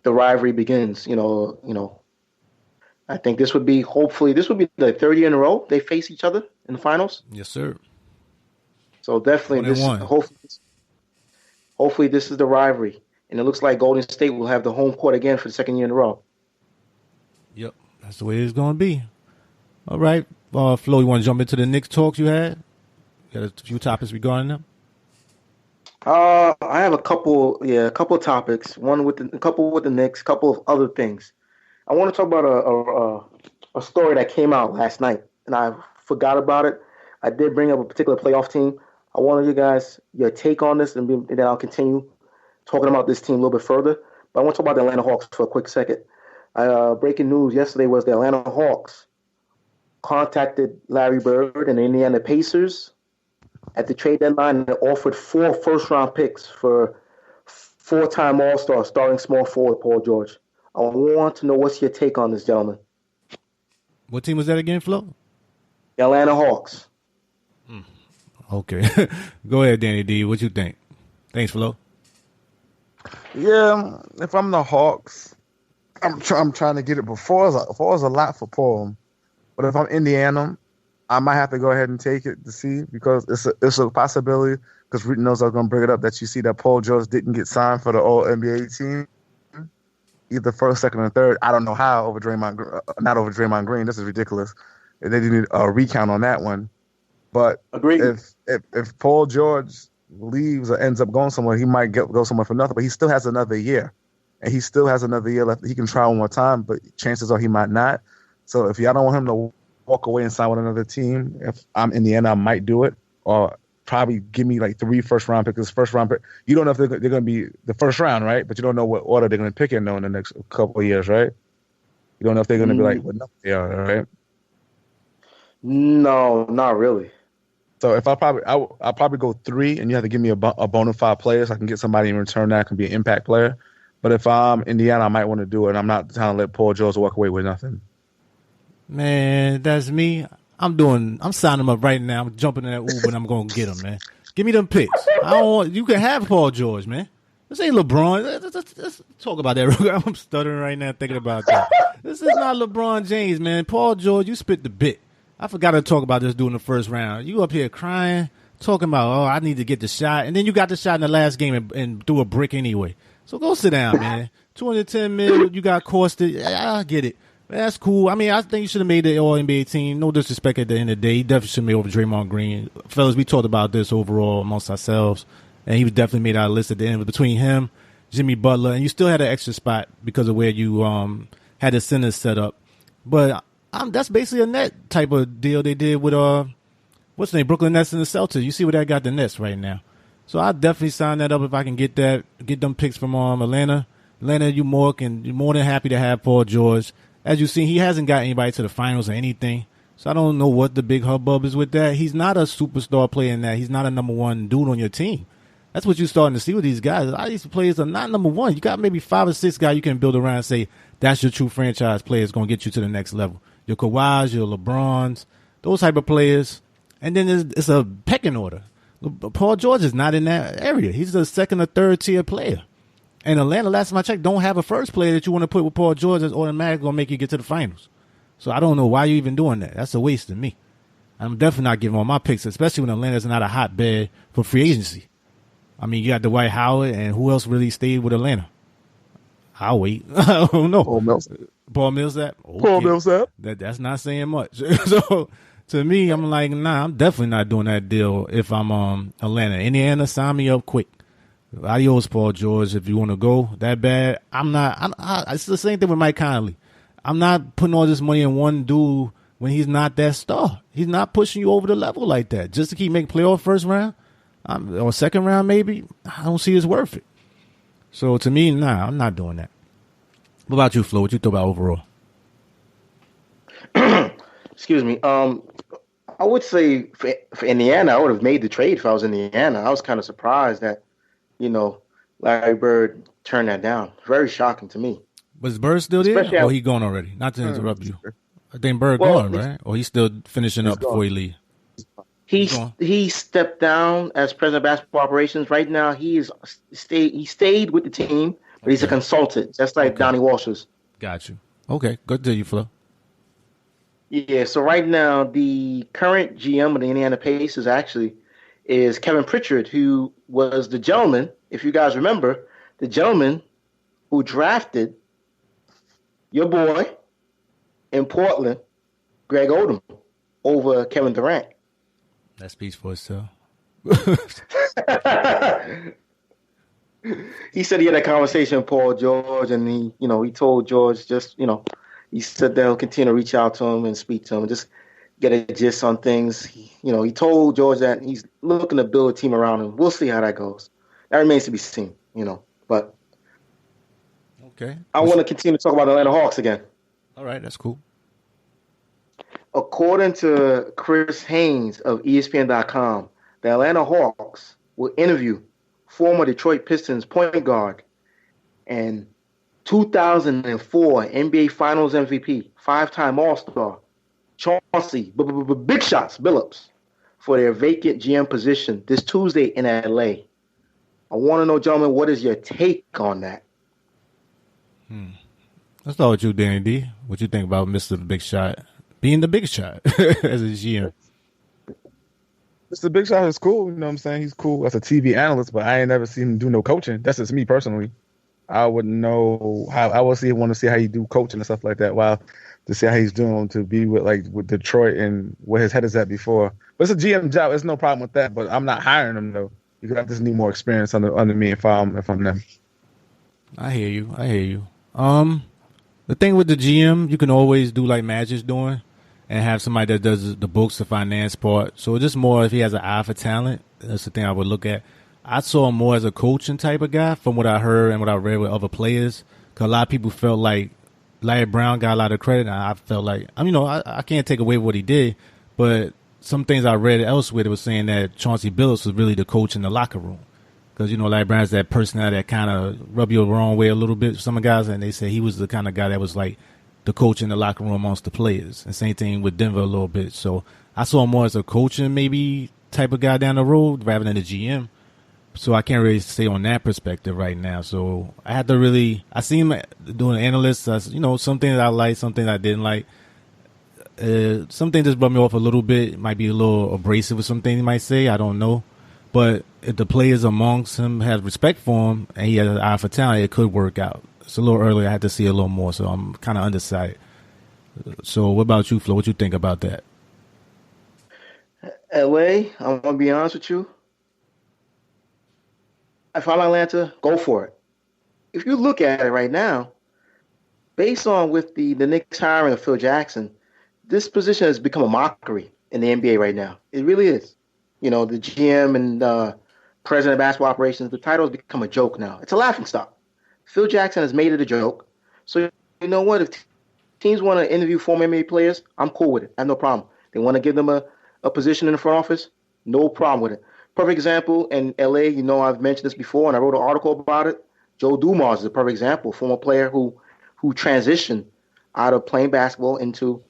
the rivalry begins. I think this would be the third year in a row they face each other in the finals. Yes, sir. So definitely, hopefully this is the rivalry, and it looks like Golden State will have the home court again for the second year in a row. Yep, that's the way it's going to be. All right, Flo, you want to jump into the Knicks talks you had? You got a few topics regarding them. I have a couple of topics. A couple with the Knicks, a couple of other things. I want to talk about a story that came out last night, and I forgot about it. I did bring up a particular playoff team. I wanted you guys your take on this, and then I'll continue talking about this team a little bit further. But I want to talk about the Atlanta Hawks for a quick second. Breaking news yesterday was the Atlanta Hawks contacted Larry Bird and the Indiana Pacers at the trade deadline and offered 4 first-round picks for 4-time All-Star starting small forward Paul George. I want to know what's your take on this, gentlemen. What team was that again, Flo? The Atlanta Hawks. Okay. Go ahead, Danny D. What you think? Thanks, Flo. Yeah, if I'm the Hawks, I'm trying to get it before it's a lot for Paul. But if I'm Indiana, I might have to go ahead and take it to see because it's a possibility. Because Reed knows I was going to bring it up that you see that Paul George didn't get signed for the All NBA team, either first, second, or third. I don't know how over not over Draymond Green. This is ridiculous. They didn't a recount on that one. But Agreed. if Paul George leaves or ends up going somewhere, he might go somewhere for nothing. But he still has another year, and he still has another year left. He can try one more time, but chances are he might not. So if y'all don't want him to walk away and sign with another team, if I'm Indiana, I might do it, or probably give me like 3 first-round picks. First-round pick, you don't know if they're going to be the first round, right? But you don't know what order they're going to pick in in the next couple of years, right? You don't know if they're going to be like what number they are, right? No, not really. So if I'll probably go 3, and you have to give me a bona fide player so I can get somebody in return that can be an impact player. But if I'm Indiana, I might want to do it. And I'm not trying to let Paul George walk away with nothing. Man, that's me. I'm signing him up right now. I'm jumping in that Uber and I'm going to get him, man. Give me them picks. You can have Paul George, man. This ain't LeBron. Let's talk about that real quick. I'm stuttering right now thinking about that. This is not LeBron James, man. Paul George, you spit the bit. I forgot to talk about this during the first round. You up here crying, talking about, I need to get the shot. And then you got the shot in the last game and threw a brick anyway. So go sit down, man. 210 mil, you got costed. I get it. That's cool. I mean, I think you should have made the All-NBA team. No disrespect at the end of the day. He definitely should have made over Draymond Green. Fellas, we talked about this overall amongst ourselves, and he was definitely made our list at the end. But between him, Jimmy Butler, and you still had an extra spot because of where you had the centers set up. But that's basically a net type of deal they did with, what's the name, Brooklyn Nets and the Celtics. You see where that got the Nets right now. So I definitely sign that up if I can get them picks from Atlanta. Atlanta, you're more than happy to have Paul George. As you see, he hasn't got anybody to the finals or anything. So I don't know what the big hubbub is with that. He's not a superstar player in that. He's not a number one dude on your team. That's what you're starting to see with these guys. A lot of these players are not number one. You got maybe 5 or 6 guys you can build around and say, that's your true franchise player. It's going to get you to the next level. Your Kawhis, your LeBrons, those type of players. And then it's a pecking order. Paul George is not in that area. He's the second or third tier player. And Atlanta, last time I checked, don't have a first player that you want to put with Paul George that's automatically going to make you get to the finals. So I don't know why you're even doing that. That's a waste to me. I'm definitely not giving all my picks, especially when Atlanta's not a hotbed for free agency. I mean, you got Dwight Howard, and who else really stayed with Atlanta? I'll wait. I don't know. Paul Millsap? Okay. Paul Millsap? That's not saying much. So to me, I'm like, nah, I'm definitely not doing that deal if I'm Atlanta. Indiana, sign me up quick. Adios, Paul George. If you want to go that bad, I'm not. It's the same thing with Mike Conley. I'm not putting all this money in one dude when he's not that star. He's not pushing you over the level like that just to keep making playoff first round or second round maybe. I don't see it's worth it. So to me, nah, I'm not doing that. What about you, Flo? What you thought about overall? Excuse me. I would say for Indiana, I would have made the trade if I was Indiana. I was kind of surprised that, Larry Bird turned that down. Very shocking to me. Was Bird still there, or he gone already? Not to interrupt you. I think Bird gone, right? Or he's still finishing up before he leave? He stepped down as president of basketball operations. Right now, he stayed with the team, but he's a consultant, just like Donnie Walsh is. Got you. Okay, good to you, Flo. Yeah, so right now, the current GM of the Indiana Pacers actually is Kevin Pritchard, who was the gentleman, if you guys remember, the gentleman who drafted your boy in Portland, Greg Odom, over Kevin Durant. That speaks for itself. He said he had a conversation with Paul George, and he told George he said they'll continue to reach out to him and speak to him and just get a gist on things. He told George that he's looking to build a team around him. We'll see how that goes. That remains to be seen, but okay. I want to continue to talk about the Atlanta Hawks again. All right, that's cool. According to Chris Haynes of ESPN.com, the Atlanta Hawks will interview former Detroit Pistons point guard and 2004 NBA Finals MVP, 5-time All-Star, Chauncey, Big Shots, Billups, for their vacant GM position this Tuesday in LA. I want to know, gentlemen, what is your take on that? Let's start with you, Danny D. What you think about Mr. Big Shot being the big shot as a GM? Mr. Big Shot is cool. You know what I'm saying? He's cool as a TV analyst, but I ain't never seen him do no coaching. That's just me personally. I wouldn't know how. I would want to see how he do coaching and stuff like that. While to see how he's doing to be with Detroit and where his head is at before. But it's a GM job. There's no problem with that. But I'm not hiring him though. Because I just need more experience under me if I'm them. I hear you. The thing with the GM, you can always do like Magic's doing and have somebody that does the books, the finance part. So just more if he has an eye for talent. That's the thing I would look at. I saw him more as a coaching type of guy from what I heard and what I read with other players. Because a lot of people felt like Larry Brown got a lot of credit. And I felt like, I can't take away what he did. But some things I read elsewhere that was saying that Chauncey Billups was really the coach in the locker room. Because, Larry Brown's that personality that kind of rub you the wrong way a little bit. Some guys, and they say he was the kind of guy that was like the coach in the locker room amongst the players. And same thing with Denver a little bit. So I saw him more as a coaching maybe type of guy down the road rather than a GM. So I can't really say on that perspective right now. So I had to I see him doing analysts. Some things I like, some things I didn't like. Something just brought me off a little bit. It might be a little abrasive with something he might say. I don't know. But if the players amongst him have respect for him and he has an eye for talent, it could work out. It's a little early. I had to see a little more, so I'm kind of undecided. So what about you, Flo? What you think about that? LA, I'm going to be honest with you. If I'm Atlanta, go for it. If you look at it right now, based on with the Knicks hiring of Phil Jackson, this position has become a mockery in the NBA right now. It really is. The GM and president of basketball operations, the title has become a joke now. It's a laughingstock. Phil Jackson has made it a joke. So you know what? If teams want to interview former NBA players, I'm cool with it. I have no problem. They want to give them a position in the front office, no problem with it. Perfect example in LA, I've mentioned this before, and I wrote an article about it. Joe Dumars is a perfect example, former player who transitioned out of playing basketball into,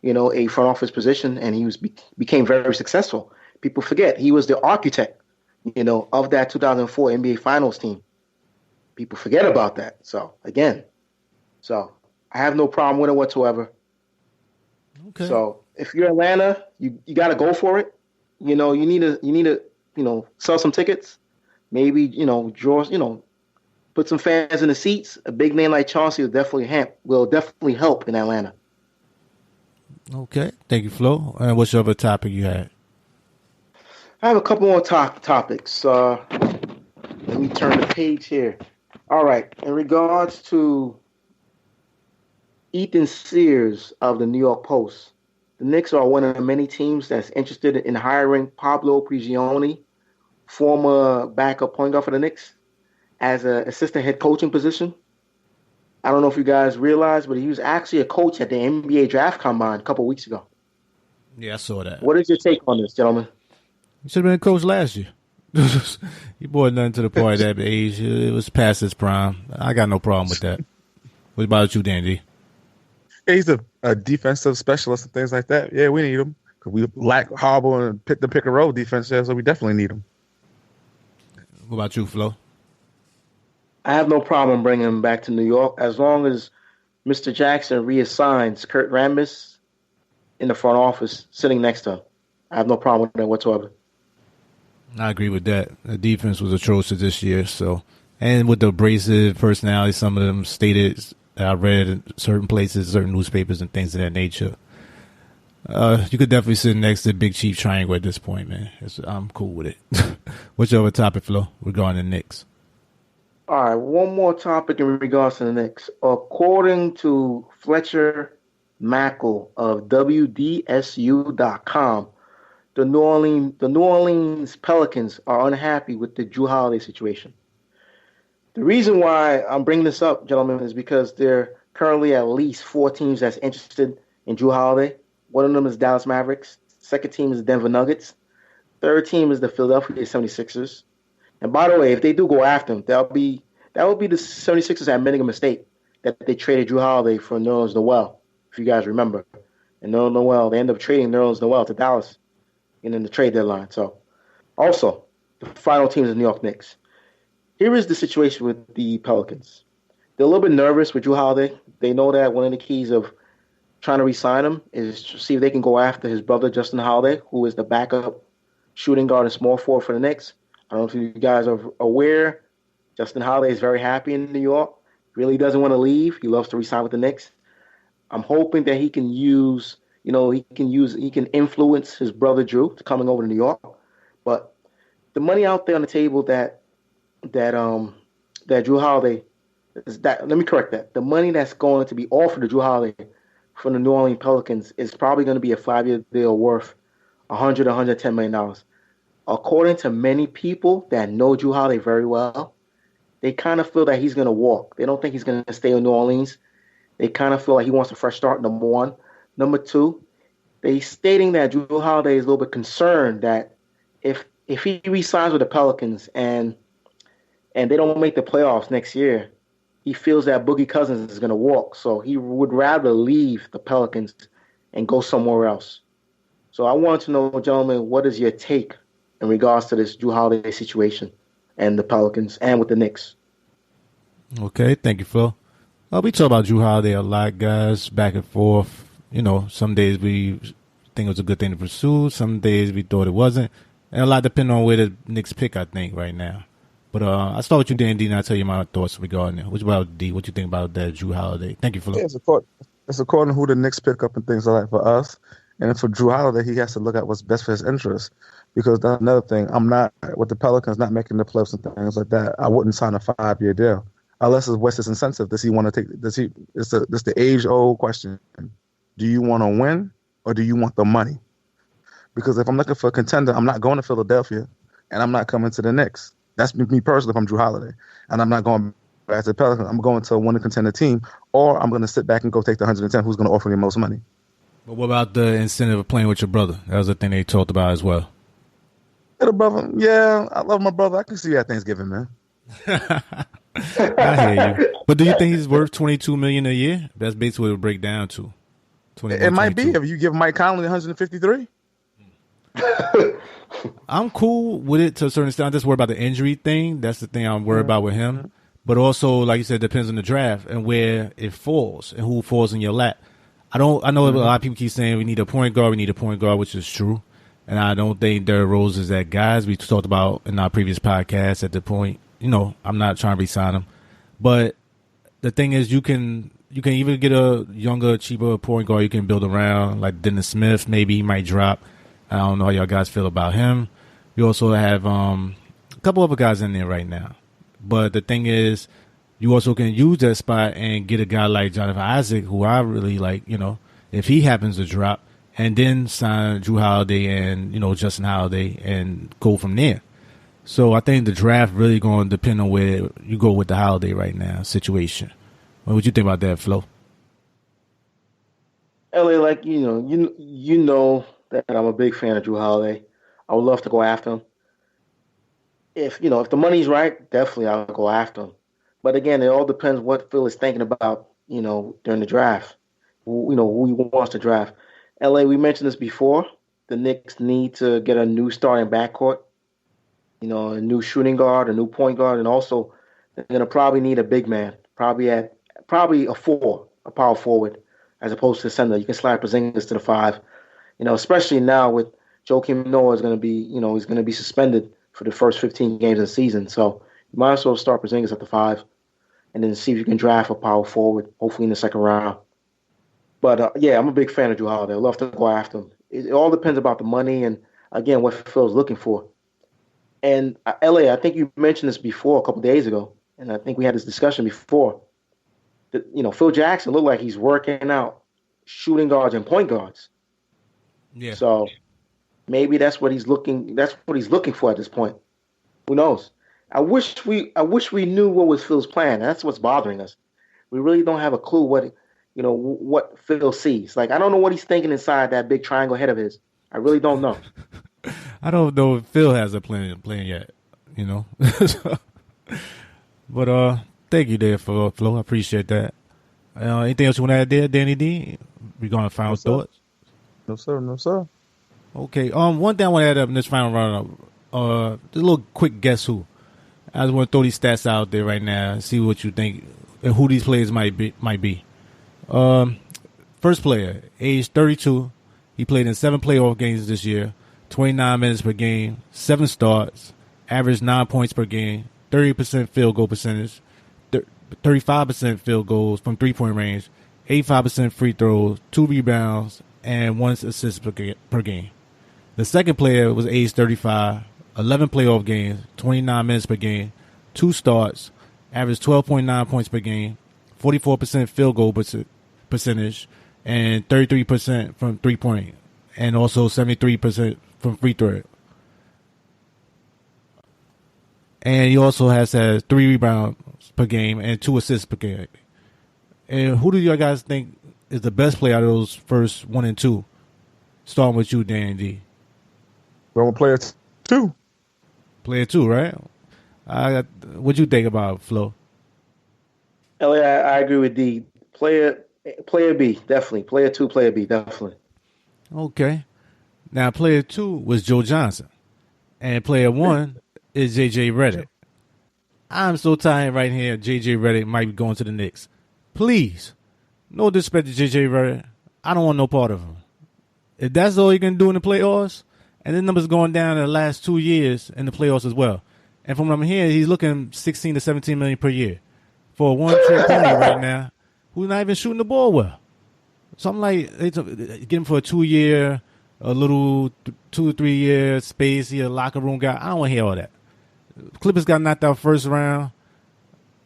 a front office position, and he became very successful. People forget he was the architect, of that 2004 NBA Finals team. People forget about that. So I have no problem with it whatsoever. Okay. So if you're Atlanta, you got to go for it. You need to sell some tickets. Maybe draw. Put some fans in the seats. A big name like Chauncey will definitely help in Atlanta. Okay, thank you, Flo. And what's your other topic you had? I have a couple more topics. Let me turn the page here. All right. In regards to Ethan Sears of the New York Post, the Knicks are one of the many teams that's interested in hiring Pablo Prigioni, former backup point guard for the Knicks, as an assistant head coaching position. I don't know if you guys realize, but he was actually a coach at the NBA Draft Combine a couple weeks ago. Yeah, I saw that. What is your take on this, gentlemen? He should have been a coach last year. He brought nothing to the party at that age. It was past his prime. I got no problem with that. What about you, Dandy? Yeah, he's a defensive specialist and things like that. Yeah, we need him because we lack horrible and pick and roll defense there, so we definitely need him. What about you, Flo? I have no problem bringing him back to New York as long as Mr. Jackson reassigns Kurt Rambis in the front office sitting next to him. I have no problem with that whatsoever. I agree with that. The defense was atrocious this year. And with the abrasive personality, some of them stated, I read in certain places, certain newspapers and things of that nature. You could definitely sit next to Big Chief Triangle at this point, man. I'm cool with it. What's your other topic, Flo, regarding the Knicks? All right, one more topic in regards to the Knicks. According to Fletcher Mackel of WDSU.com, the New Orleans Pelicans are unhappy with the Jrue Holiday situation. The reason why I'm bringing this up, gentlemen, is because there are currently at least 4 teams that's interested in Jrue Holiday. One of them is Dallas Mavericks. Second team is Denver Nuggets. Third team is the Philadelphia 76ers. And by the way, if they do go after him, that would be the 76ers admitting a mistake that they traded Jrue Holiday for Nerlens Noel, if you guys remember. And Nerlens Noel, they end up trading Nerlens Noel to Dallas in the trade deadline. So, also, the final team is the New York Knicks. Here is the situation with the Pelicans. They're a little bit nervous with Jrue Holiday. They know that one of the keys of trying to re-sign him is to see if they can go after his brother, Justin Holiday, who is the backup shooting guard and small forward for the Knicks. I don't know if you guys are aware. Justin Holiday is very happy in New York. Really doesn't want to leave. He loves to re-sign with the Knicks. I'm hoping that he can he can influence his brother Jrue to coming over to New York. But the money out there on the table that Jrue Holiday is that. Let me correct that. The money that's going to be offered to Jrue Holiday from the New Orleans Pelicans is probably going to be a 5-year deal worth $110 million. According to many people that know Jrue Holiday very well, they kind of feel that he's going to walk. They don't think he's going to stay in New Orleans. They kind of feel like he wants a fresh start, number one. Number two, they stating that Jrue Holiday is a little bit concerned that if he re-signs with the Pelicans and they don't make the playoffs next year, he feels that Boogie Cousins is going to walk. So he would rather leave the Pelicans and go somewhere else. So I want to know, gentlemen, what is your take in regards to this Jrue Holiday situation and the Pelicans and with the Knicks? Okay, thank you, Phil. We talk about Jrue Holiday a lot, guys, back and forth. Some days we think it was a good thing to pursue. Some days we thought it wasn't. And a lot depending on where the Knicks pick, I think, right now. But I start with you, Dan D, and I'll tell you my thoughts regarding it. What about D? What you think about that Jrue Holiday? Thank you, Phil. Yeah, it's according to who the Knicks pick up and things like that for us. And for Jrue Holiday, he has to look at what's best for his interests. Because that's another thing. I'm not, with the Pelicans not making the playoffs and things like that, I wouldn't sign a 5-year deal. Unless it's what's his incentive. Does he want to take, it's the age-old question. Do you want to win or do you want the money? Because if I'm looking for a contender, I'm not going to Philadelphia and I'm not coming to the Knicks. That's me personally if I'm Jrue Holiday. And I'm not going back to the Pelicans. I'm going to a winning contender team, or I'm going to sit back and go take the 110 who's going to offer me the most money. But what about the incentive of playing with your brother? That was the thing they talked about as well. Little brother, yeah, I love my brother. I can see you at Thanksgiving, man. I hear you. But do you think he's worth $22 million a year? That's basically what it would break down to. It might be if you give Mike Conley 153. I'm cool with it to a certain extent. I'm just worried about the injury thing. That's the thing I'm worried about with him. But also, like you said, it depends on the draft and where it falls and who falls in your lap. I know a lot of people keep saying we need a point guard, which is true. And I don't think Derrick Rose is that guy, as we talked about in our previous podcast at the point. I'm not trying to re-sign him. But the thing is, you can either get a younger, cheaper point guard you can build around, like Dennis Smith. Maybe he might drop. I don't know how y'all guys feel about him. You also have a couple other guys in there right now. But the thing is, you also can use that spot and get a guy like Jonathan Isaac, who I really like, if he happens to drop, and then sign Jrue Holiday and, Justin Holiday and go from there. So I think the draft really going to depend on where you go with the Holiday right now situation. What would you think about that, Flo? LA, like you know that I'm a big fan of Jrue Holiday. I would love to go after him. If the money's right, definitely I'll go after him. But again, it all depends what Phil is thinking about, during the draft. Who he wants to draft. LA, we mentioned this before. The Knicks need to get a new starting backcourt. A new shooting guard, a new point guard, and also they're going to probably need a big man, probably a power forward, as opposed to center. You can slide Porzingis to the 5. Especially now with Joakim Noah is going to be, he's going to be suspended for the first 15 games of the season. So you might as well start Porzingis at the 5, and then see if you can draft a power forward, hopefully in the second round. But yeah, I'm a big fan of Jrue Holiday. I'd love to go after him. It all depends about the money and again what Phil's looking for. And LA, I think you mentioned this before a couple of days ago, and I think we had this discussion before. That Phil Jackson looked like he's working out shooting guards and point guards. Yeah. So maybe that's what he's looking. That's what he's looking for at this point. Who knows? I wish we knew what was Phil's plan. That's what's bothering us. We really don't have a clue what Phil sees. Like I don't know what he's thinking inside that big triangle head of his. I really don't know. I don't know if Phil has a plan yet, But thank you there, Flo. I appreciate that. Anything else you want to add there, Danny D? Regarding final thoughts? No sir, no sir. Okay. One thing I want to add up in this final round, just a little quick guess who. I just want to throw these stats out there right now and see what you think and who these players might be. First player, age 32. He played in 7 playoff games this year, 29 minutes per game, 7 starts, averaged 9 points per game, 30% field goal percentage, 35% field goals from 3-point range, 85% free throws, 2 rebounds, and 1 assist per game. The second player was age 35, 11 playoff games, 29 minutes per game, 2 starts, averaged 12.9 points per game, 44% field goal percentage, and 33% from 3-point, and also 73% from free throw. And he also has 3 rebounds per game and 2 assists per game. And who do you guys think is the best player out of those first 1 and 2? Starting with you, Danny D. Well, we'll player 2. Player 2, right? What'd you think about Flo? Elliot, I agree with D. Player B, definitely. Player 2, player B, definitely. Okay. Now, player 2 was Joe Johnson. And player 1 is J.J. Redick. I'm so tired right here. J.J. Redick might be going to the Knicks. Please, no disrespect to J.J. Redick. I don't want no part of him. If that's all he can do in the playoffs, and the numbers going down in the last 2 years in the playoffs as well. And from what I'm hearing, he's looking 16 to 17 million per year for one trick pony right now, who's not even shooting the ball well. So I'm like, get him for a 2-year, a little 2 or 3 year space. He a locker room guy. I don't want to hear all that. Clippers got knocked out first round.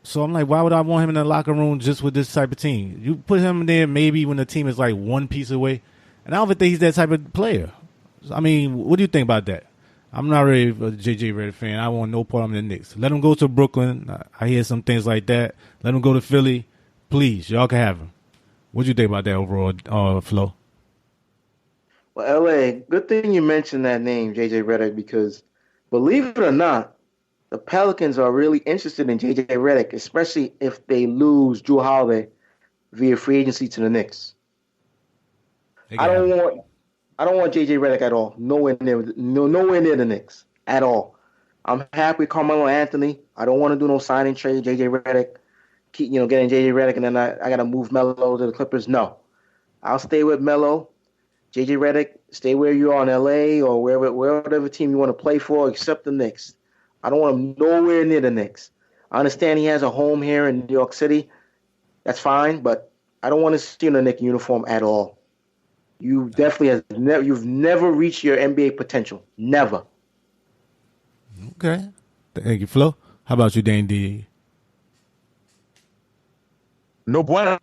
So I'm like, why would I want him in the locker room just with this type of team? You put him there maybe when the team is like one piece away. And I don't even think he's that type of player. I mean, what do you think about that? I'm not really a J.J. Redick fan. I want no part of the Knicks. Let him go to Brooklyn. I hear some things like that. Let him go to Philly. Please, y'all can have him. What do you think about that overall, Flo? Well, L.A., good thing you mentioned that name, J.J. Redick, because believe it or not, the Pelicans are really interested in J.J. Redick, especially if they lose Jrue Holiday via free agency to the Knicks. I don't want J.J. Redick at all. Nowhere near the Knicks at all. I'm happy with Carmelo Anthony. I don't want to do no signing trade. J.J. Redick, getting J.J. Redick, and then I got to move Melo to the Clippers. No, I'll stay with Melo. J.J. Redick, stay where you are in L.A. or wherever team you want to play for, except the Knicks. I don't want him nowhere near the Knicks. I understand he has a home here in New York City. That's fine, but I don't want to see him in a Knicks uniform at all. You definitely you've never reached your NBA potential. Never. Okay. Thank you, Flo. How about you, Dane D? No bueno.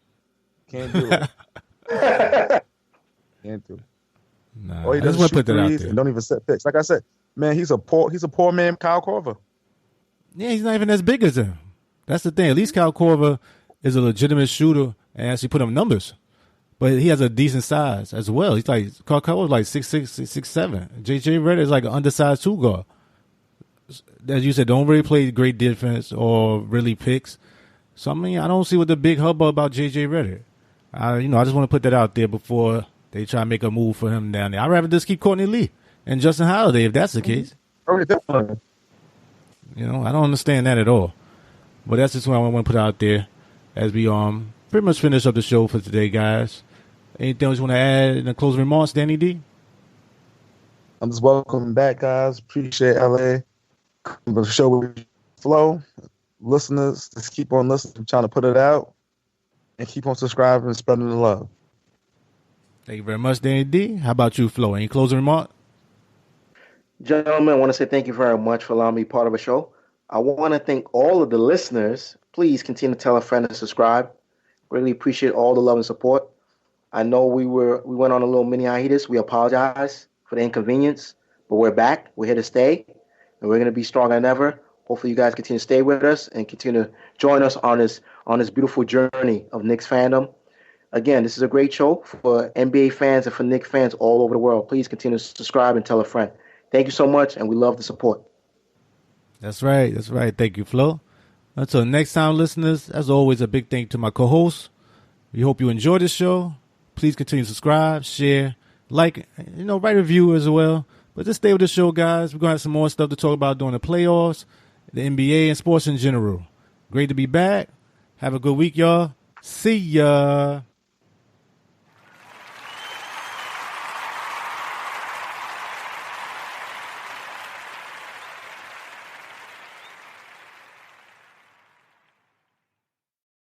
Can't do it. Can't do it. Nah, All he I does just want is to put shoot that out threes there. and don't even set picks. Like I said, man, he's a poor man, Kyle Korver. Yeah, he's not even as big as him. That's the thing. At least Kyle Korver is a legitimate shooter and actually put up numbers. But he has a decent size as well. He's like, Kyle Korver's like 6'6", 6'7". J.J. Redick is like an undersized 2 guard. As you said, don't really play great defense or really picks. So, I mean, I don't see what the big hubbub about J.J. Redick. I just want to put that out there before they try to make a move for him down there. I'd rather just keep Courtney Lee and Justin Holiday if that's the case. Definitely. I don't understand that at all. But that's just what I want to put out there as we pretty much finish up the show for today, guys. Anything else you want to add in the closing remarks, Danny D? I'm just welcoming back, guys. Appreciate LA. The show with Flo. Listeners, just keep on listening. I'm trying to put it out. And keep on subscribing and spreading the love. Thank you very much, Danny D. How about you, Flo? Any closing remark? Gentlemen, I want to say thank you very much for allowing me to be part of the show. I want to thank all of the listeners. Please continue to tell a friend and subscribe. Really appreciate all the love and support. I know we went on a little mini hiatus. We apologize for the inconvenience, but we're back. We're here to stay, and we're going to be stronger than ever. Hopefully, you guys continue to stay with us and continue to join us on this beautiful journey of Knicks fandom. Again, this is a great show for NBA fans and for Knicks fans all over the world. Please continue to subscribe and tell a friend. Thank you so much, and we love the support. That's right. That's right. Thank you, Flo. Until next time, listeners, as always, a big thank you to my co-hosts. We hope you enjoyed this show. Please continue to subscribe, share, Like, write a review as well. But just stay with the show, guys. We're going to have some more stuff to talk about during the playoffs, the NBA, and sports in general. Great to be back. Have a good week, y'all. See ya.